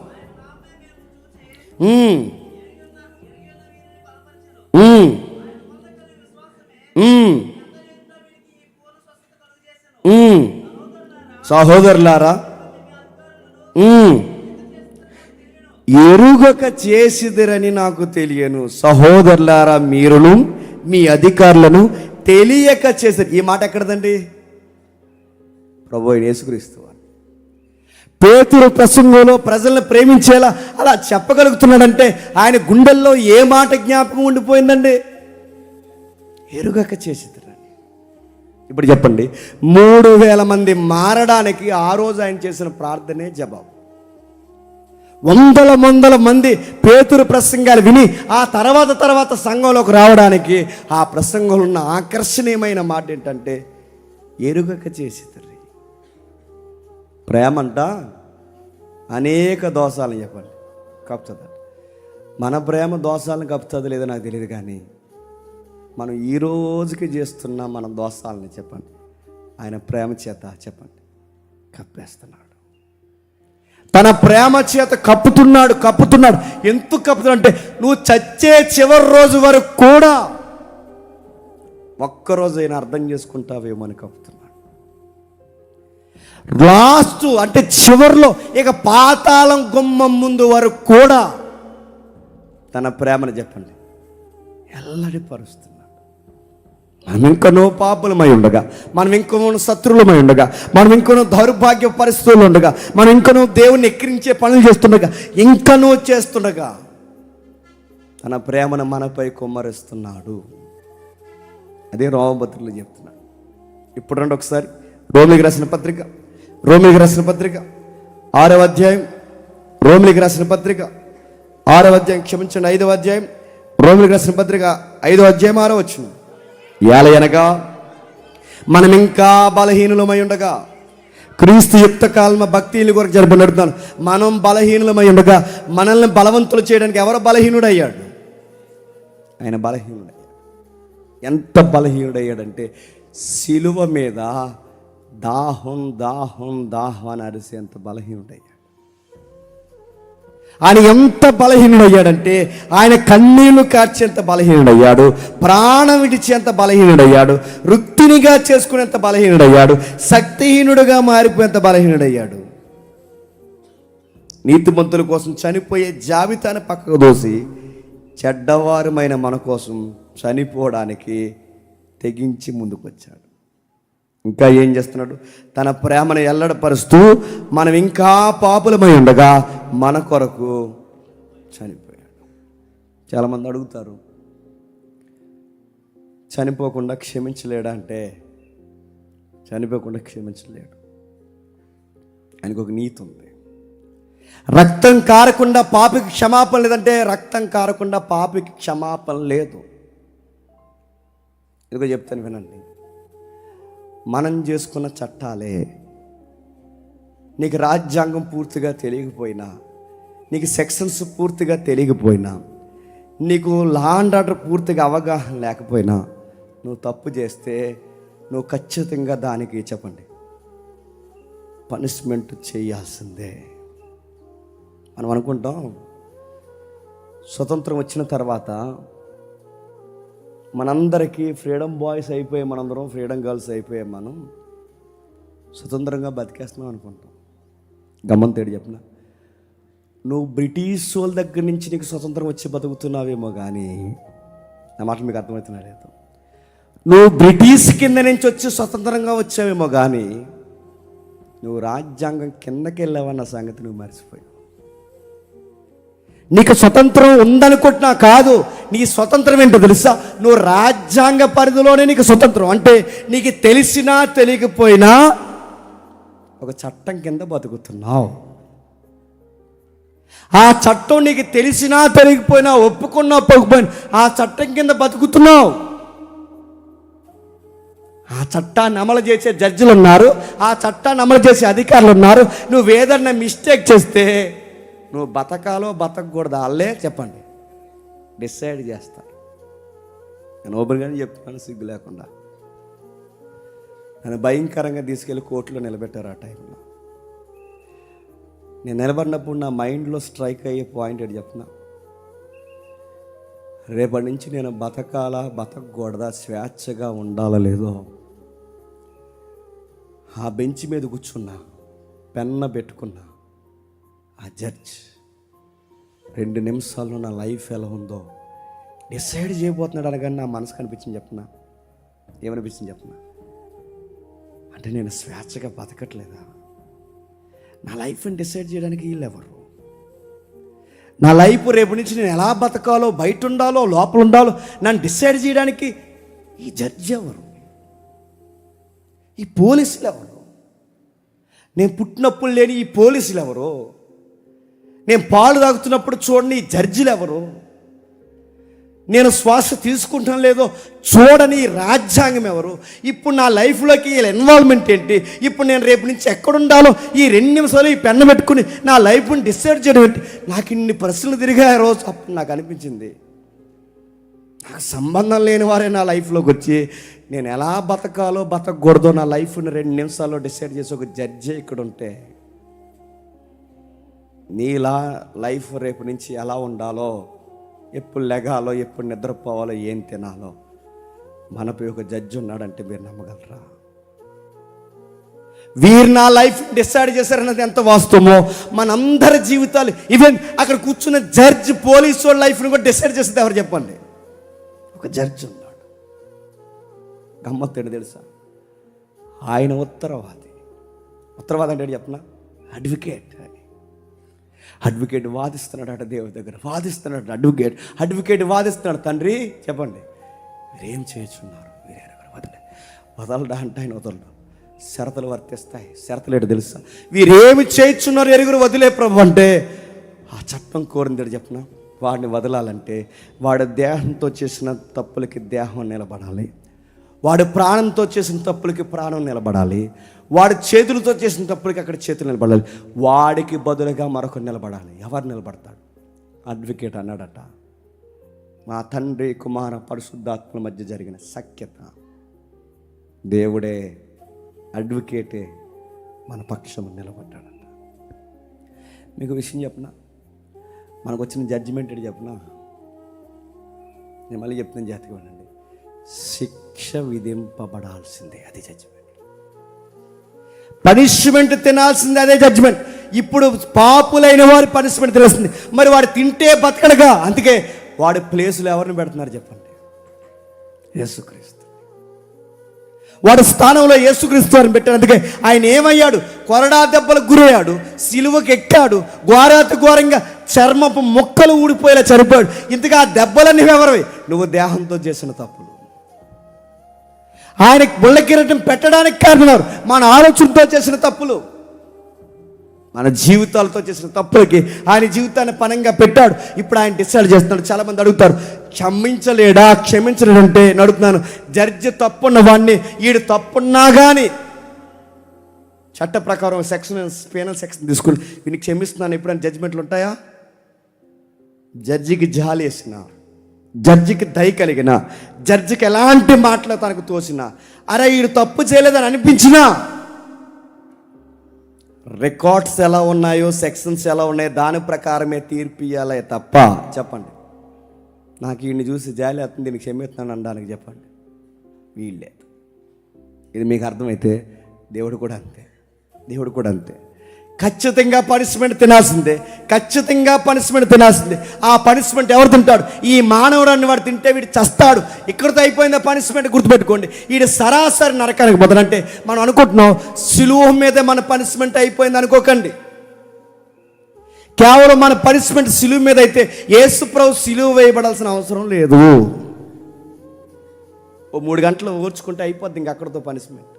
సహోదరులారా, ఎరుగక చేసిదిరని నాకు తెలియను. సహోదరులారా, మీరును మీ అధికారులను తెలియక చేశారు. ఈ మాట ఎక్కడదండి? ప్రభువైన యేసుక్రీస్తు పేతురు ప్రసంగంలో ప్రజలను ప్రేమించేలా అలా చెప్పగలుగుతున్నాడంటే ఆయన గుండెల్లో ఏ మాట జ్ఞాపకం ఉండిపోయిందండి? ఎరుగక చేసిదిరని. ఇప్పుడు చెప్పండి, 3000 మంది మారడానికి ఆ రోజు ఆయన చేసిన ప్రార్థనే జవాబు. వందల మంది పేతురు ప్రసంగాలు విని ఆ తర్వాత సంఘంలోకి రావడానికి ఆ ప్రసంగంలో ఉన్న ఆకర్షణీయమైన మాట ఏంటంటే ఎరుగక చేసిద్దరు. ప్రేమంట అనేక దోషాలను చెప్పండి కప్పుతుంది. మన ప్రేమ దోషాలను కప్పుతుంది లేదో నాకు తెలియదు, కానీ మనం ఈ రోజుకి చేస్తున్న మన దోషాలని చెప్పండి ఆయన ప్రేమ చేత చెప్పండి కప్పేస్తున్నాడు. తన ప్రేమ చేత కప్పుతున్నాడు. ఎందుకు కప్పుతున్నాడు అంటే నువ్వు చచ్చే చివరి రోజు వరకు కూడా ఒక్కరోజు అయినా అర్థం చేసుకుంటావేమో అని కప్పుతున్నాడు. లాస్ట్ అంటే చివరిలో ఇక పాతాళం గుమ్మం ముందు వరకు కూడా తన ప్రేమను చెప్పండి ఎల్లడిపరుస్తున్నాడు. మనం ఇంకనో పాపులమై ఉండగా, మనం ఇంకనో శత్రువులమై ఉండగా, మనం ఇంకనో దౌర్భాగ్య పరిస్థితులు ఉండగా, మనం ఇంకనో దేవుణ్ణి ఎక్కిరించే పనులు చేస్తుండగా తన ప్రేమను మనపై కుమ్మరిస్తున్నాడు. అదే రోమపత్రికలో చెప్తున్నాడు. ఇప్పుడు రండి ఒకసారి రోమిలికి రాసిన పత్రిక 6వ అధ్యాయం, రోమిలికి రాసిన పత్రిక 6వ అధ్యాయం, క్షమించండి 5వ అధ్యాయం, రోమిలికి రాసిన పత్రిక 5వ అధ్యాయం 6వ వచనం. ఏలయనగా మనం ఇంకా బలహీనులమై ఉండగా, క్రీస్తు యుక్త కాలమ భక్తిని కొరకు జరపబడుతున్నాను. మనం బలహీనులమై ఉండగా మనల్ని బలవంతులు చేయడానికి ఎవరు బలహీనుడయ్యాడు? ఆయన బలహీనుడయ్యాడు. ఎంత బలహీనుడయ్యాడంటే సిలువ మీద దాహం అని అరిసేంత బలహీనుడయ్యాడు. ఆయన ఎంత బలహీనుడయ్యాడంటే ఆయన కన్నీళ్లు కార్చేంత బలహీనుడయ్యాడు, ప్రాణం విడిచేంత బలహీనుడయ్యాడు, వృత్తినిగా చేసుకునేంత బలహీనుడయ్యాడు, శక్తిహీనుడుగా మారిపోయేంత బలహీనుడయ్యాడు. నీతిమంతుల కోసం చనిపోయే జాబితాను పక్కకు దోసి చెడ్డవారమైన మన కోసం చనిపోవడానికి తెగించి ముందుకొచ్చాడు. ఇంకా ఏం చేస్తున్నాడు? తన ప్రేమను ఎల్లడపరుస్తూ మనం ఇంకా పాపులమై ఉండగా మన కొరకు చనిపోయాడు. చాలామంది అడుగుతారు, చనిపోకుండా క్షమించలేడా అంటే చనిపోకుండా క్షమించలేడు. ఆయనకు ఒక నీతి ఉంది. రక్తం కారకుండా పాపికి క్షమాపణ లేదంటే రక్తం కారకుండా పాపికి క్షమాపణ లేదు. ఇదిగో చెప్తాను వినండి. మనం చేసుకున్న చట్టాలే నీకు రాజ్యాంగం పూర్తిగా తెలియకపోయినా, నీకు సెక్షన్స్ పూర్తిగా తెలియకపోయినా, నీకు లా అండ్ ఆర్డర్ పూర్తిగా అవగాహన లేకపోయినా, నువ్వు తప్పు చేస్తే నువ్వు ఖచ్చితంగా దానికి చెప్పండి పనిష్మెంట్ చేయాల్సిందే. మనం అనుకుంటాం స్వతంత్రం వచ్చిన తర్వాత మనందరికీ ఫ్రీడమ్ బాయ్స్ అయిపోయి మనందరం ఫ్రీడమ్ గర్ల్స్ అయిపోయాం, మనం స్వతంత్రంగా బతికేస్తున్నాం అనుకుంటాం. గమ్మంతేడు చెప్పిన, నువ్వు బ్రిటిష్ వాళ్ళ దగ్గర నుంచి నీకు స్వతంత్రం వచ్చి బతుకుతున్నావేమో కానీ, నా మాట మీకు అర్థమవుతున్నా లేదు, నువ్వు బ్రిటిష్ కింద నుంచి వచ్చి స్వతంత్రంగా వచ్చావేమో కానీ నువ్వు రాజ్యాంగం కిందకి వెళ్ళావన్న సంగతి నువ్వు మర్చిపోయావు. నీకు స్వతంత్రం ఉందనుకుంటున్నా కాదు, నీ స్వతంత్రం ఏంటో తెలుసా? నువ్వు రాజ్యాంగ పరిధిలోనే నీకు స్వతంత్రం. అంటే నీకు తెలిసినా తెలియకపోయినా ఒక చట్టం కింద బతుకుతున్నావు. ఆ చట్టం నీకు తెలిసినా తెలియకపోయినా, ఒప్పుకున్నా ఒప్పుకోకపోయినా ఆ చట్టం కింద బతుకుతున్నావు. ఆ చట్టాన్ని అమలు చేసే జడ్జిలు ఉన్నారు, ఆ చట్టాన్ని అమలు చేసే అధికారులు ఉన్నారు. నువ్వు ఏదన్నా మిస్టేక్ చేస్తే నువ్వు బతకాలో బతకూడదు వాళ్ళే చెప్పండి డిసైడ్ చేస్తారు. నేను ఓపెన్గానే చెప్తున్నాను, సిగ్గు లేకుండా. నన్ను భయంకరంగా తీసుకెళ్ళి కోర్టులో నిలబెట్టారు. ఆ టైంలో నేను నిలబడినప్పుడు నా మైండ్లో స్ట్రైక్ అయ్యే పాయింట్ ఏంటి చెప్తున్నా, రేపటి నుంచి నేను బతకాలా బతకూడదా, స్వేచ్ఛగా ఉండాలా లేదో. ఆ బెంచ్ మీద కూర్చున్నా, పెన్న పెట్టుకున్నా, ఆ జడ్జ్ 2 నిమిషాల్లో నా లైఫ్ ఎలా ఉందో డిసైడ్ చేయబోతున్నాడు అనగానే నా మనసు కనిపించింది. చెప్పనా ఏమనిపించింది చెప్పనా, అంటే నేను స్వేచ్ఛగా బతకట్లేదా? నా లైఫ్ని డిసైడ్ చేయడానికి వీళ్ళెవరు? నా లైఫ్ రేపు నుంచి నేను ఎలా బతకాలో, బయట ఉండాలో, లోపల ఉండాలో నన్ను డిసైడ్ చేయడానికి ఈ జడ్జి ఎవరు? ఈ పోలీసులు ఎవరు? నేను పుట్టినప్పుడు లేని ఈ పోలీసులు ఎవరు? నేను పాలు తాగుతున్నప్పుడు చూడని ఈ జడ్జిలు ఎవరు? నేను శ్వాస తీసుకుంటాం లేదో చూడని రాజ్యాంగం ఎవరు? ఇప్పుడు నా లైఫ్లోకి వీళ్ళ ఇన్వాల్వ్మెంట్ ఏంటి? ఇప్పుడు నేను రేపు నుంచి ఎక్కడుండాలో ఈ 2 నిమిషాలు ఈ పెన్ను పెట్టుకుని నా లైఫ్ని డిసైడ్ చేయడం ఏంటి? నాకు ఇన్ని ప్రశ్నలు తిరిగా రోజు. అప్పుడు నాకు అనిపించింది, నాకు సంబంధం లేని వారే నా లైఫ్లోకి వచ్చి నేను ఎలా బతకాలో బతకూడదో నా లైఫ్ని 2 నిమిషాల్లో డిసైడ్ చేసి ఒక జడ్జి ఇక్కడ ఉంటే, నీలా లైఫ్ రేపు నుంచి ఎలా ఉండాలో, ఎప్పుడు లెగాలో, ఎప్పుడు నిద్రపోవాలో, ఏం తినాలో మనపై ఒక జడ్జి ఉన్నాడంటే మీరు నమ్మగలరా? వీరు నా లైఫ్ డిసైడ్ చేశారన్నది ఎంత వాస్తవమో మనందరి జీవితాలు, ఈవెన్ అక్కడ కూర్చున్న జడ్జి పోలీసు వాళ్ళ లైఫ్ని కూడా డిసైడ్ చేసేది ఎవరు చెప్పండి? ఒక జడ్జి ఉన్నాడు. గమ్మత్తేంటి తెలుసా, ఆయన ఉత్తరవాది. ఉత్తరవాది అంటే చెప్పనా, అడ్వకేట్ వాదిస్తున్నాడు దేవుడి దగ్గర, వాదిస్తున్నాడు అడ్వకేట్ వాదిస్తున్నాడు. తండ్రి చెప్పండి, మీరేం చేస్తున్నారు? వదలడా అంటే ఆయన వదలడు. షరతులు వర్తిస్తాయి. షరతులు ఏంటో తెలుసా, వీరేమి చేస్తున్నారు ఎరుగురు వదిలే ప్రభు అంటే, ఆ చట్టం కోరింది చెప్పనా, వాడిని వదలాలంటే వాడి దేహంతో చేసిన తప్పులకి దేహం నిలబడాలి, వాడు ప్రాణంతో చేసిన తప్పులకి ప్రాణం నిలబడాలి, వాడు చేతులతో చేసిన తప్పులకి అక్కడ చేతులు నిలబడాలి, వాడికి బదులుగా మరొకరు నిలబడాలి. ఎవరు నిలబడతాడు? అడ్వకేట్ అన్నాడట, మా తండ్రి కుమార పరిశుద్ధాత్మల మధ్య జరిగిన సఖ్యత, దేవుడే అడ్వకేటే మన పక్షం నిలబడ్డాడట. మీకు విషయం చెప్పనా, మనకు వచ్చిన జడ్జిమెంట్ ఏంటి చెప్పనా? నేను మళ్ళీ చెప్తున్నాను, జాగ్రత్తగా ఉండండి. శిక్ష విధింపబడాల్సిందే, అది జడ్జిమెంట్. పనిష్మెంట్ తినాల్సిందే, అదే జడ్జిమెంట్. ఇప్పుడు పాపులైన వారి పనిష్మెంట్ తెలుస్తుంది. మరి వాడు తింటే బతకడగా, అందుకే వాడి ప్లేసులో ఎవరిని పెడుతున్నారు చెప్పండి? యేసుక్రీస్తు. వాడి స్థానంలో యేసుక్రీస్తు వారిని పెట్టారు. అందుకే ఆయన ఏమయ్యాడు? కొరడా దెబ్బలకు గురయ్యాడు, సిలువకు ఎక్కాడు, ఘోరాతి ఘోరంగా చర్మపు ముక్కలు ఊడిపోయేలా చనిపోయాడు. ఇంతగా ఆ దెబ్బలన్నీ ఎవరివి? నువ్వు దేహంతో చేసిన తప్పులు. ఆయనకి ముళ్ళ కిరీటం పెట్టడానికి కారణం మన ఆలోచనతో చేసిన తప్పులు, మన జీవితాలతో చేసిన తప్పులకి ఆయన జీవితాన్ని పనంగా పెట్టాడు. ఇప్పుడు ఆయన డిసైడ్ చేస్తున్నాడు. చాలామంది అడుగుతారు, క్షమించలేడా? క్షమించలేడంటే అడుగుతున్నాను, జడ్జి తప్పున్న వాడిని ఈడు తప్పున్నా కానీ చట్ట ప్రకారం పీనల్ సెక్షన్ తీసుకుని వీనికి క్షమిస్తున్నాను ఎప్పుడైనా జడ్జిమెంట్లు ఉంటాయా? జడ్జికి జాలి వేసిన, జడ్జికి దయ కలిగిన, జడ్జికి ఎలాంటి మాటలు తనకు తోసినా, అరే వీడు తప్పు చేయలేదని అనిపించినా, రికార్డ్స్ ఎలా ఉన్నాయో, సెక్షన్స్ ఎలా ఉన్నాయో దాని ప్రకారమే తీర్పు ఇవ్వాలి తప్ప, చెప్పండి, నాకు వీడిని చూసి జాలి అవుతుంది దీనికి క్షమిస్తున్నాను అనడానికి చెప్పండి, వీళ్ళే. ఇది మీకు అర్థమైతే దేవుడు కూడా అంతే, దేవుడు కూడా అంతే. ఖచ్చితంగా పనిష్మెంట్ తినాల్సిందే, ఖచ్చితంగా పనిష్మెంట్ తినాల్సిందే. ఆ పనిష్మెంట్ ఎవరు తింటాడు? ఈ మానవుడు అన్ని వాడు తింటే వీడు చస్తాడు. ఇక్కడితో అయిపోయింది పనిష్మెంట్, గుర్తుపెట్టుకోండి. వీడు సరాసరి నరకానికి పోతాడంటే మనం అనుకుంటున్నాం సిలువ మీదే మన పనిష్మెంట్ అయిపోయింది అనుకోకండి. కేవలం మన పనిష్మెంట్ సిలువ మీద అయితే యేసు ప్రభు సిలువ వేయబడాల్సిన అవసరం లేదు. ఓ 3 గంటలు ఓర్చుకుంటే అయిపోద్ది ఇంక అక్కడితో పనిష్మెంట్.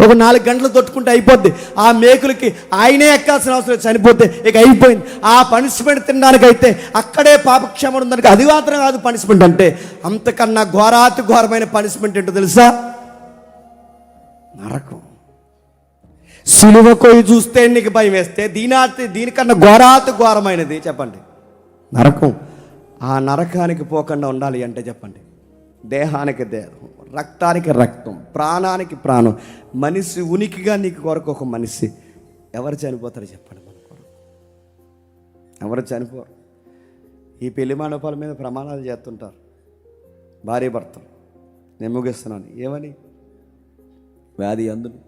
ఒక 4 గంటలు తొట్టుకుంటే అయిపోద్ది. ఆ మేకులకి ఆయనే ఎక్కాల్సిన అవసరం, చనిపోతే ఇక అయిపోయింది. ఆ పనిష్మెంట్ తినడానికైతే అక్కడే పాపక్షమణ ఉందానికి, అది మాత్రం కాదు పనిష్మెంట్ అంటే. అంతకన్నా ఘోరాతి ఘోరమైన పనిష్మెంట్ ఏంటో తెలుసా? నరకం. సిలువ కొయ్యి చూస్తే నీకు భయం వేస్తే దీనికన్నా ఘోరాతి ఘోరమైనది చెప్పండి, నరకం. ఆ నరకానికి పోకుండా ఉండాలి అంటే చెప్పండి, దేహానికి దేహం, రక్తానికి రక్తం, ప్రాణానికి ప్రాణం, మనిషి ఉనికిగా నీకు కొరకు ఒక మనిషి. ఎవరు చనిపోతారు చెప్పండి మన కొరకు? ఎవరు చనిపోరు. ఈ పెళ్లి మండపాల మీద ప్రమాణాలు చేస్తుంటారు భార్య భర్తలు. నేను ముగిస్తున్నాను. ఏమని? వ్యాధి అందును,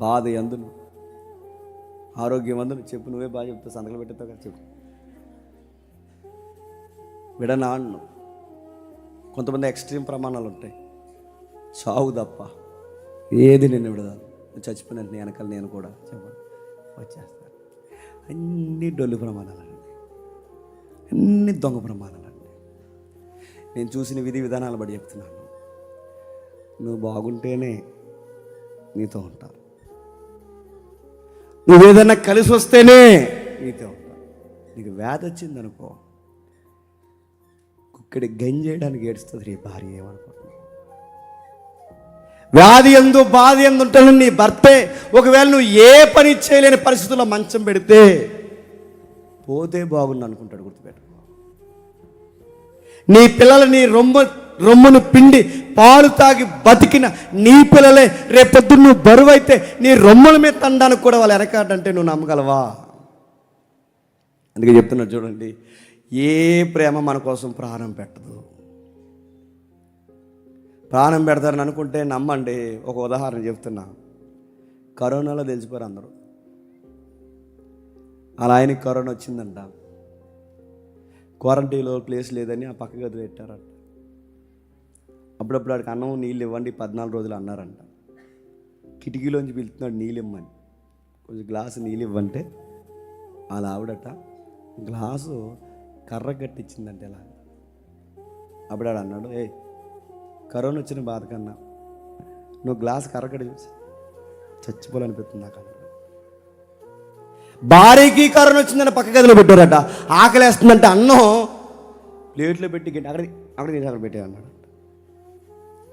బాధ అందును, ఆరోగ్యం అందును. చెప్పు, నువ్వే బాగా చెప్తావు, సంతకలు పెట్టేస్తావు కదా, చెప్పు. విడనాన్ను. కొంతమంది ఎక్స్ట్రీమ్ ప్రమాణాలు ఉంటాయి. చావు తప్ప ఏది నిన్ను విడదాను, నువ్వు చచ్చిపోయినట్టు నీ వెనకాల నేను కూడా చెప్పండి వచ్చేస్తాను. అన్ని డొల్లు ప్రమాణాలండి, అన్ని దొంగ ప్రమాణాలండి. నేను చూసిన విధి విధానాలు బట్టి చెప్తున్నాను. నువ్వు బాగుంటేనే నీతో ఉంటాను, నువ్వేదన్నా కలిసి వస్తేనే నీతో ఉంటాను. నీకు వ్యాధి వచ్చిందనుకో, కుక్కడి గంజేయడానికి ఏడుస్తుంది నీ భార్య. ఏమనుకుంటున్నావు? వ్యాధి ఎందు బాధ ఎందు ఉంటాను నీ భర్తే. ఒకవేళ నువ్వు ఏ పని చేయలేని పరిస్థితుల్లో మంచం పెడితే పోతే బాగుండు అనుకుంటాడు. గుర్తుపెట్టుకో. నీ పిల్లలు నీ రొమ్మును పిండి పాలు తాగి బతికిన నీ పిల్లలే రేపొద్దు నువ్వు బరువు అయితే నీ రొమ్ముల మీద తండానికి కూడా వాళ్ళు ఎరకాడంటే నువ్వు నమ్మగలవా? అందుకే చెప్తున్నా చూడండి, ఏ ప్రేమ మన కోసం ప్రాణం పెట్టదు. ప్రాణం పెడతారని అనుకుంటే నమ్మండి. ఒక ఉదాహరణ చెప్తున్నా. కరోనాలో తెలిసిపోయారు అందరూ. అలా ఆయనకి కరోనా వచ్చిందంట. క్వారంటైన్లో ప్లేస్ లేదని ఆ పక్క గదిలో పెట్టారంట. అప్పుడప్పుడు వాడికి అన్నం నీళ్ళు ఇవ్వండి 14 రోజులు అన్నారంట. కిటికీలోంచి పిలుస్తున్నాడు నీళ్ళు ఇవ్వమని. కొంచెం గ్లాసు నీళ్ళు ఇవ్వంటే అలా ఆవిడట గ్లాసు కర్ర కట్టించిందంటే ఇలా. అప్పుడు ఆడు అన్నాడు, ఏ కరోనా వచ్చిన బాధ కన్నా నువ్వు గ్లాస్ కర్ర కట్టి చూసి చచ్చిపోవాలనిపిస్తుంది నాకు అన్నాడు. భార్యకి కరోనా వచ్చిందని పక్క గదిలో పెట్టారట. ఆకలేస్తుందంటే అన్నం ప్లేట్లో పెట్టి గింట అక్కడ పెట్టే అన్నాడు.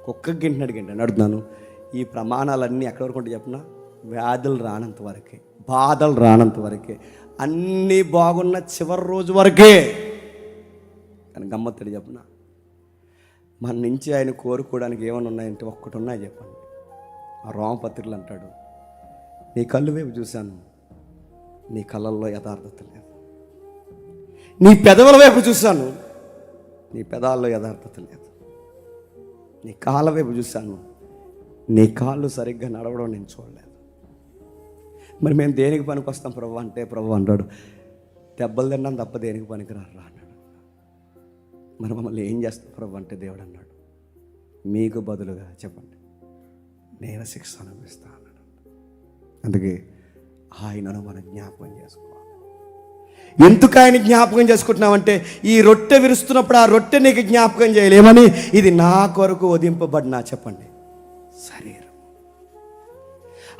కుక్కకి గింటినాడు అడుగుతున్నాను. ఈ ప్రమాణాలన్నీ ఎక్కడి వరకు ఉంటే చెప్పిన, వ్యాధులు రానంత వరకే, బాధలు రానంత వరకే, అన్నీ బాగున్న చివరి రోజు వరకే. కానీ గమ్మత్తడి చెప్పిన, మన నుంచి ఆయన కోరుకోవడానికి ఏమైనా ఉన్నాయంటే ఒక్కటి ఉన్నాయి చెప్పండి. ఆ రోమపత్రికలు అంటాడు, నీ కళ్ళు వైపు చూశాను, నీ కళ్ళల్లో యథార్థత లేదు. నీ పెదవుల వైపు చూశాను, నీ పెదాల్లో యథార్థత లేదు. నీ కాళ్ళ వైపు చూశాను, నీ కాళ్ళు సరిగ్గా నడవడం నేను చూడలేదు. మరి మేము దేనికి పనికి వస్తాం ప్రభు అంటే, ప్రభు అంటాడు, దెబ్బలు తిన్నాం తప్ప దేనికి పనికిరారా అన్నాడు. మరి మమ్మల్ని ఏం చేస్తాం ప్రభు అంటే, దేవుడు అన్నాడు, మీకు బదులుగా చెప్పండి నేను శిక్ష అనుభవిస్తా అన్నాడు. అందుకే ఆయనను మనం జ్ఞాపకం చేసుకోవాలి. ఎందుకు ఆయన జ్ఞాపకం చేసుకుంటున్నామంటే, ఈ రొట్టె విరుస్తున్నప్పుడు ఆ రొట్టె నీకు జ్ఞాపకం చేయలేమని. ఇది నా కొరకు వధింపబడినా చెప్పండి శరీరం.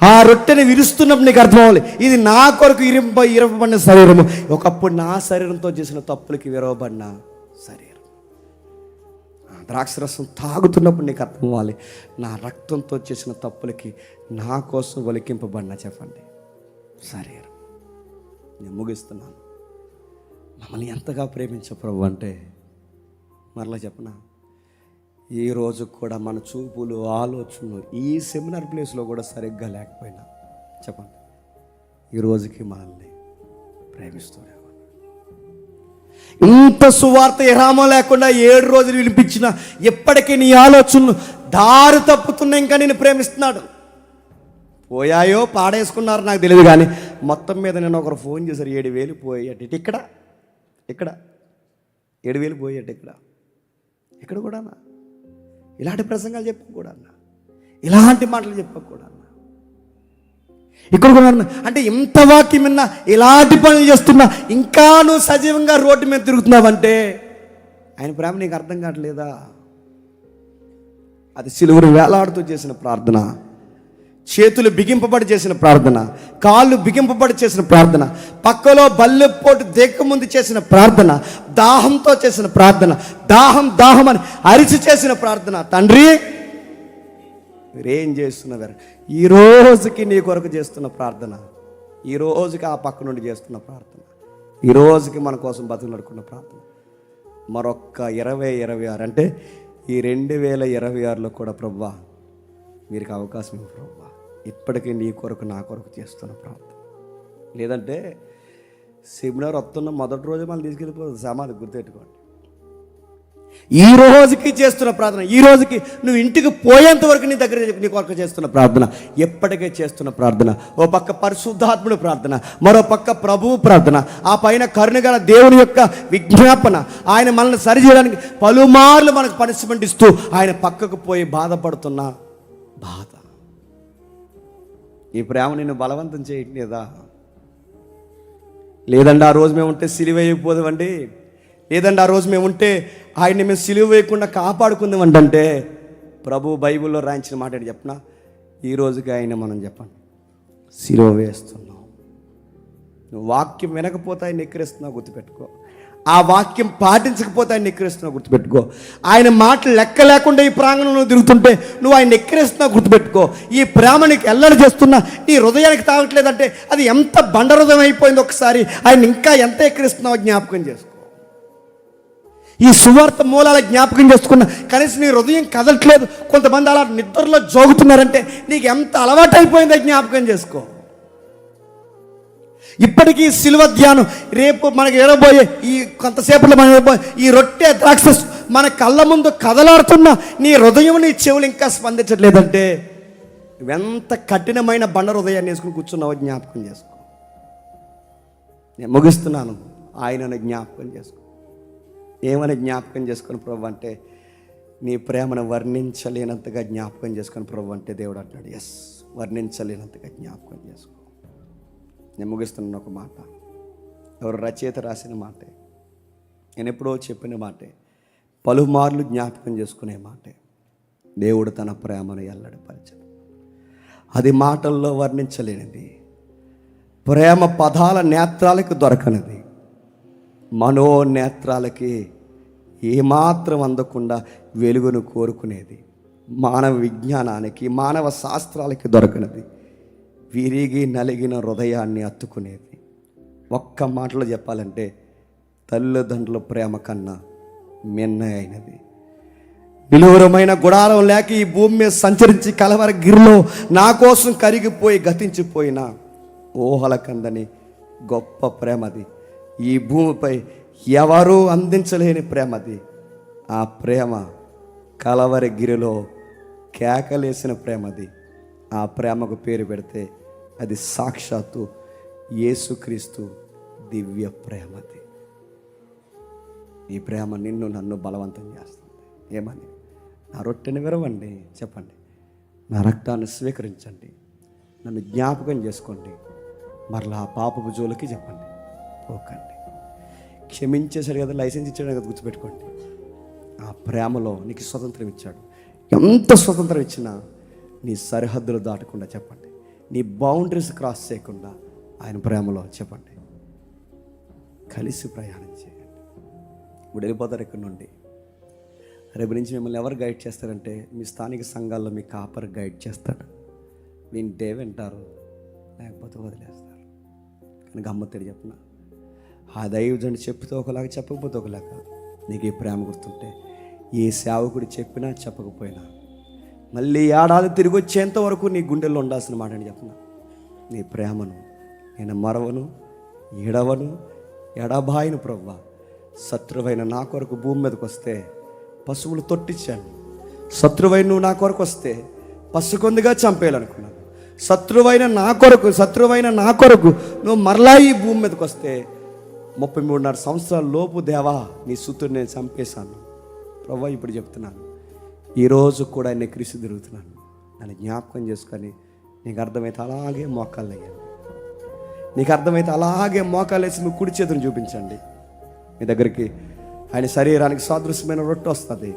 ఆ రొట్టెని విరుస్తున్నప్పుడు నీకు అర్థం అవ్వాలి, ఇది నా కొరకు ఇరవబడిన శరీరము. ఒకప్పుడు నా శరీరంతో చేసిన తప్పులకి విరవబడిన శరీరం. ద్రాక్షరసం తాగుతున్నప్పుడు నీకు అర్థం అవ్వాలి, నా రక్తంతో చేసిన తప్పులకి నా కోసం ఒలికింపబడిన చెప్పండి శరీరం. నేను ముగిస్తున్నాను. మమ్మల్ని ఎంతగా ప్రేమించే ప్రభు అంటే, మరలా చెప్పనా, ఈ రోజు కూడా మన చూపులు ఆలోచనలు ఈ సెమినార్ ప్లేస్లో కూడా సరిగ్గా లేకపోయినా చెప్పండి, ఈ రోజుకి మనల్ని ప్రేమిస్తూనే. ఇంత సువార్త విరామం లేకుండా 7 రోజులు వినిపించిన ఎప్పటికీ నీ ఆలోచనలు దారి తప్పుతున్నా ఇంకా నేను ప్రేమిస్తున్నాడు. పోయాయో పాడేసుకున్నారో నాకు తెలియదు, కానీ మొత్తం మీద నేను ఒకరు ఫోన్ చేశారు, 7,000 పోయేట ఇక్కడ 7,000 పోయేట ఇక్కడ కూడా అన్న. ఇలాంటి ప్రసంగాలు చెప్పకూడదు అన్న, ఇలాంటి మాటలు చెప్పకూడదు అన్న. ఇక్కడ కూడా అన్న, అంటే ఇంత వాక్యం విన్నా ఇలాంటి పనులు చేస్తున్నా ఇంకా నువ్వు సజీవంగా రోడ్డు మీద తిరుగుతున్నావంటే ఆయన ప్రేమ నీకు అర్థం కావట్లేదా? అది సిలువను వేలాడుతూ చేసిన ప్రార్థన. చేతులు బిగింపబడి చేసిన ప్రార్థన, కాళ్ళు బిగింపబడి చేసిన ప్రార్థన, పక్కలో బల్లెపోటు దేక్క ముందు చేసిన ప్రార్థన, దాహంతో చేసిన ప్రార్థన, దాహం దాహం అని అరిచి చేసిన ప్రార్థన. తండ్రి మీరేం చేస్తున్నారు? ఈ రోజుకి నీ కొరకు చేస్తున్న ప్రార్థన, ఈ రోజుకి ఆ పక్క నుండి చేస్తున్న ప్రార్థన, ఈ రోజుకి మన కోసం బతుకులాడుకున్న ప్రార్థన. మరొక్క 2026 అంటే ఈ 2026లో కూడా ప్రభువా మీకు అవకాశం ఇవ్వు ప్రభువా, ఇప్పటికీ నీ కొరకు నా కొరకు చేస్తున్న ప్రార్థన. లేదంటే సెమినార్ వస్తున్న మొదటి రోజు మనం తీసుకెళ్ళిపోతుంది సమాధి. గుర్తెట్టుకోండి, ఈ రోజుకి చేస్తున్న ప్రార్థన, ఈ రోజుకి నువ్వు ఇంటికి పోయేంత వరకు నీ దగ్గర నీ కొరకు చేస్తున్న ప్రార్థన, ఎప్పటికే చేస్తున్న ప్రార్థన. ఓ పక్క పరిశుద్ధాత్ముడి ప్రార్థన, మరో పక్క ప్రభువు ప్రార్థన, ఆ పైన కరుణగల దేవుని యొక్క విజ్ఞాపన. ఆయన మనల్ని సరిచేయడానికి పలుమార్లు మనకు పనిష్మెంట్ ఇస్తూ ఆయన పక్కకు పోయి బాధపడుతున్న బాధ. ఈ ప్రేమ నిన్ను బలవంతం చేయట్లేదా? లేదండి ఆ రోజు మేము ఉంటే సిలువ వేయకపోదామండి, లేదండి ఆ రోజు మేము ఉంటే ఆయన్ని మేము సిలువ వేయకుండా కాపాడుకుందాం అంటే ప్రభు బైబిల్లో రాయించిన మాట ఏంటి చెప్పనా? ఈ రోజుకి ఆయన మనం చెప్పండి సిలువ వేస్తున్నాం. నువ్వు వాక్యం వినకపోతే ఆయన ఎక్కిరిస్తున్నావు గుర్తుపెట్టుకో. ఆ వాక్యం పాటించకపోతే ఆయన ఎక్కిరిస్తున్నావు గుర్తుపెట్టుకో. ఆయన మాటలు లెక్క లేకుండా ఈ ప్రాంగణంలో తిరుగుతుంటే నువ్వు ఆయన ఎక్కిరిస్తున్నావు గుర్తుపెట్టుకో. ఈ ప్రేమ నీకు ఎల్లడి చేస్తున్నా నీ హృదయానికి తాగట్లేదంటే అది ఎంత బండ హృదయం అయిపోయింది. ఒకసారి ఆయన ఇంకా ఎంత ఎక్కిరిస్తున్నావో జ్ఞాపకం చేసుకో. ఈ సువార్త మూలాల జ్ఞాపకం చేసుకున్న కనీసం నీ హృదయం కదలట్లేదు, కొంతమంది అలా నిద్రలో జోగుతున్నారంటే నీకు ఎంత అలవాటు అయిపోయిందో జ్ఞాపకం చేసుకో. ఇప్పటికీ సిలువ ధ్యానం రేపు మనకి ఎడబోయే ఈ కొంతసేపట్లో మనం ఈ రొట్టె ద్రాక్ష మన కళ్ళ ముందు కదలాడుతున్న నీ హృదయం నీ చెవులు ఇంకా స్పందించట్లేదంటే ఎంత కఠినమైన బండ హృదయాన్ని వేసుకుని కూర్చున్నావో జ్ఞాపకం చేసుకో. నేను ముగిస్తున్నాను. ఆయనను జ్ఞాపకం చేసుకో. ఏమని జ్ఞాపకం చేసుకొని ప్రభు అంటే నీ ప్రేమను వర్ణించలేనంతగా జ్ఞాపకం చేసుకొని ప్రభు అంటే దేవుడు అంటున్నాడు. ఎస్, వర్ణించలేనంతగా జ్ఞాపకం చేసుకో. నేను ముగిస్తున్నాను ఒక మాట, ఎవరు రచయిత రాసిన మాటే, నేను ఎప్పుడో చెప్పిన మాటే, పలుమార్లు జ్ఞాపకం చేసుకునే మాటే. దేవుడు తన ప్రేమను ఎల్లడిపరిచాడు. అది మాటల్లో వర్ణించలేనిది, ప్రేమ పదాల నేత్రాలకు దొరకనిది, మనోనేత్రాలకి ఏమాత్రం అందకుండా వెలుగును కోరుకునేది, మానవ విజ్ఞానానికి మానవ శాస్త్రాలకి దొరకనిది, విరిగి నలిగిన హృదయాన్ని అత్తుకునేది. ఒక్క మాటలో చెప్పాలంటే తల్లిదండ్రుల ప్రేమ కన్నా మిన్న అయినది. విలువరమైన గుడారం లేక ఈ భూమి మీద సంచరించి కలవరగిరిలో నా కోసం కరిగిపోయి గతించిపోయిన ఊహల కందని గొప్ప ప్రేమది. ఈ భూమిపై ఎవరూ అందించలేని ప్రేమది. ఆ ప్రేమ కలవరగిరిలో కేకలేసిన ప్రేమది. ఆ ప్రేమకు పేరు పెడితే అది సాక్షాత్తు యేసుక్రీస్తు దివ్య ప్రేమది. ఈ ప్రేమ నిన్ను నన్ను బలవంతం చేస్తుంది. ఏమని? నా రొట్టెని విరవండి, చెప్పండి, నా రక్తాన్ని స్వీకరించండి, నన్ను జ్ఞాపకం చేసుకోండి, మరలా పాపపు జోలికి చెప్పండి పోకండి. క్షమించేశాడు కదా, లైసెన్స్ ఇచ్చాడు కదా, గుర్తుపెట్టుకోండి. ఆ ప్రేమలో నీకు స్వతంత్రం ఇచ్చాడు. ఎంత స్వతంత్రం ఇచ్చినా నీ సరిహద్దులు దాటకుండా చెప్పండి, నీ బౌండరీస్ క్రాస్ చేయకుండా ఆయన ప్రేమలో చెప్పండి, కలిసి ప్రయాణం చేయండి. ఇప్పుడు వెళ్ళిపోతారు ఇక్కడ నుండి. రేపు నుంచి మిమ్మల్ని ఎవరు గైడ్ చేస్తారంటే మీ స్థానిక సంఘాల్లో మీ కాపర్ గైడ్ చేస్తాడు. వింటే వింటారు, లేకపోతే వదిలేస్తారు. కానీ గమ్మత్తడి చెప్పిన ఆ దైవజనుడు చెప్తే ఒకలాగా చెప్పకపోతే ఒకలాగా. నీకు ఈ ప్రేమ గుర్తుంటే ఏ సేవకుడు చెప్పినా చెప్పకపోయినా మళ్ళీ ఏడాది తిరిగి వచ్చేంత వరకు నీ గుండెల్లో ఉండాల్సిన మాట అని చెప్పిన, నీ ప్రేమను నేను మరవను, ఎడవను, ఎడబాయిను ప్రభువా. శత్రువైన నా కొరకు భూమి మీదకి వస్తే పశువులు తొట్టించాను. శత్రువైన నువ్వు నా కొరకు వస్తే పశుకొందిగా చంపేయాలనుకున్నాను. శత్రువైన నా కొరకు నువ్వు మరలా ఈ భూమి మీదకి వస్తే 33.5 సంవత్సరాల లోపు దేవా నీ సుతుని నేను చంపేశాను ప్రభువా. ఇప్పుడు చెప్తున్నాను, ఈరోజు కూడా ఆయన క్రీస్తు తిరుగుతున్నాను. నన్ను జ్ఞాపకం చేసుకొని నీకు అర్థమైతే అలాగే మోకాళ్ళు అయ్యాను. నీకు అర్థమైతే అలాగే మోకాలు వేసి మీ కుడి చేతుని చూపించండి. మీ దగ్గరికి ఆయన శరీరానికి సాదృశ్యమైన రొట్టె వస్తుంది,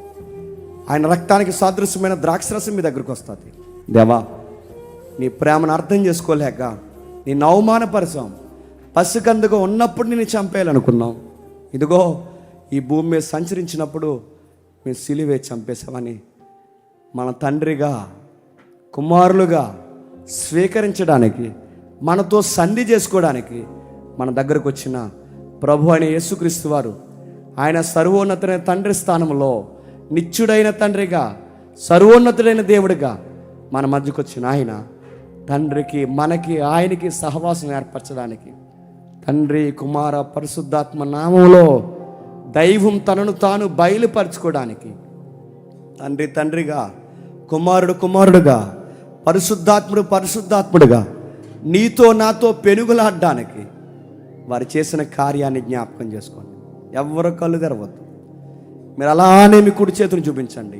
ఆయన రక్తానికి సాదృశ్యమైన ద్రాక్షరసం మీ దగ్గరికి వస్తుంది. దేవా నీ ప్రేమను అర్థం చేసుకోలేక నిన్ను అవమానపరచాం. పసికందుగా ఉన్నప్పుడు నిన్ను చంపేయాలనుకున్నాం. ఇదిగో ఈ భూమి మీద సంచరించినప్పుడు మేము సిలువే చంపేశామని మన తండ్రిగా, కుమారులుగా స్వీకరించడానికి, మనతో సంధి చేసుకోవడానికి మన దగ్గరకు వచ్చిన ప్రభు అయిన యేసుక్రీస్తు వారు, ఆయన సర్వోన్నతుడైన తండ్రి స్థానంలో నిత్యుడైన తండ్రిగా, సర్వోన్నతుడైన దేవుడిగా మన మధ్యకు వచ్చిన ఆయన తండ్రికి, మనకి, ఆయనకి సహవాసం ఏర్పరచడానికి, తండ్రి, కుమార, పరిశుద్ధాత్మ నామంలో దైవం తనను తాను బయలుపరచుకోవడానికి, తండ్రి తండ్రిగా, కుమారుడు కుమారుడుగా, పరిశుద్ధాత్ముడు పరిశుద్ధాత్ముడుగా నీతో నాతో పెనుగులాడడానికి వారు చేసిన కార్యాన్ని జ్ఞాపకం చేసుకోండి. ఎవరు కళ్ళు తెరవద్దు. మీరు అలానే మీ కుడి చేతిని చూపించండి.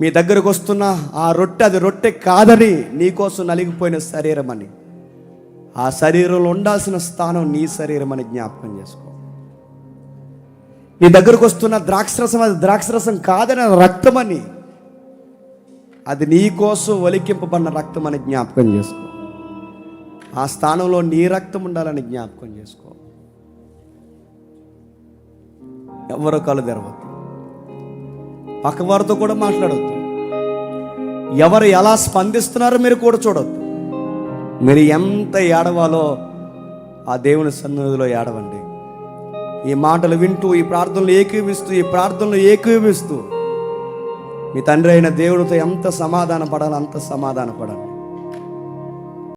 మీ దగ్గరకు వస్తున్న ఆ రొట్టె, అది రొట్టె కాదని, నీకోసం నలిగిపోయిన శరీరం అని, ఆ శరీరంలో ఉండాల్సిన స్థానం నీ శరీరం అని జ్ఞాపకం చేసుకో. నీ దగ్గరకు వస్తున్న ద్రాక్షరసం, అది ద్రాక్షరసం కాదని, రక్తం అని, అది నీ కోసం ఒలికింపబడిన రక్తం అని జ్ఞాపకం చేసుకో. ఆ స్థానంలో నీ రక్తం ఉండాలని జ్ఞాపకం చేసుకో. ఎవరో కళ్ళు తెరవద్దు. పక్కవారితో కూడా మాట్లాడవద్దు. ఎవరు ఎలా స్పందిస్తున్నారో మీరు కూడా చూడొద్దు. మీరు ఎంత ఏడవాలో ఆ దేవుని సన్నిధిలో ఏడవండి. ఈ మాటలు వింటూ, ఈ ప్రార్థనలు ఏకీవిస్తూ మీ తండ్రి అయిన దేవుడితో ఎంత సమాధాన పడాలో అంత సమాధాన పడాలి.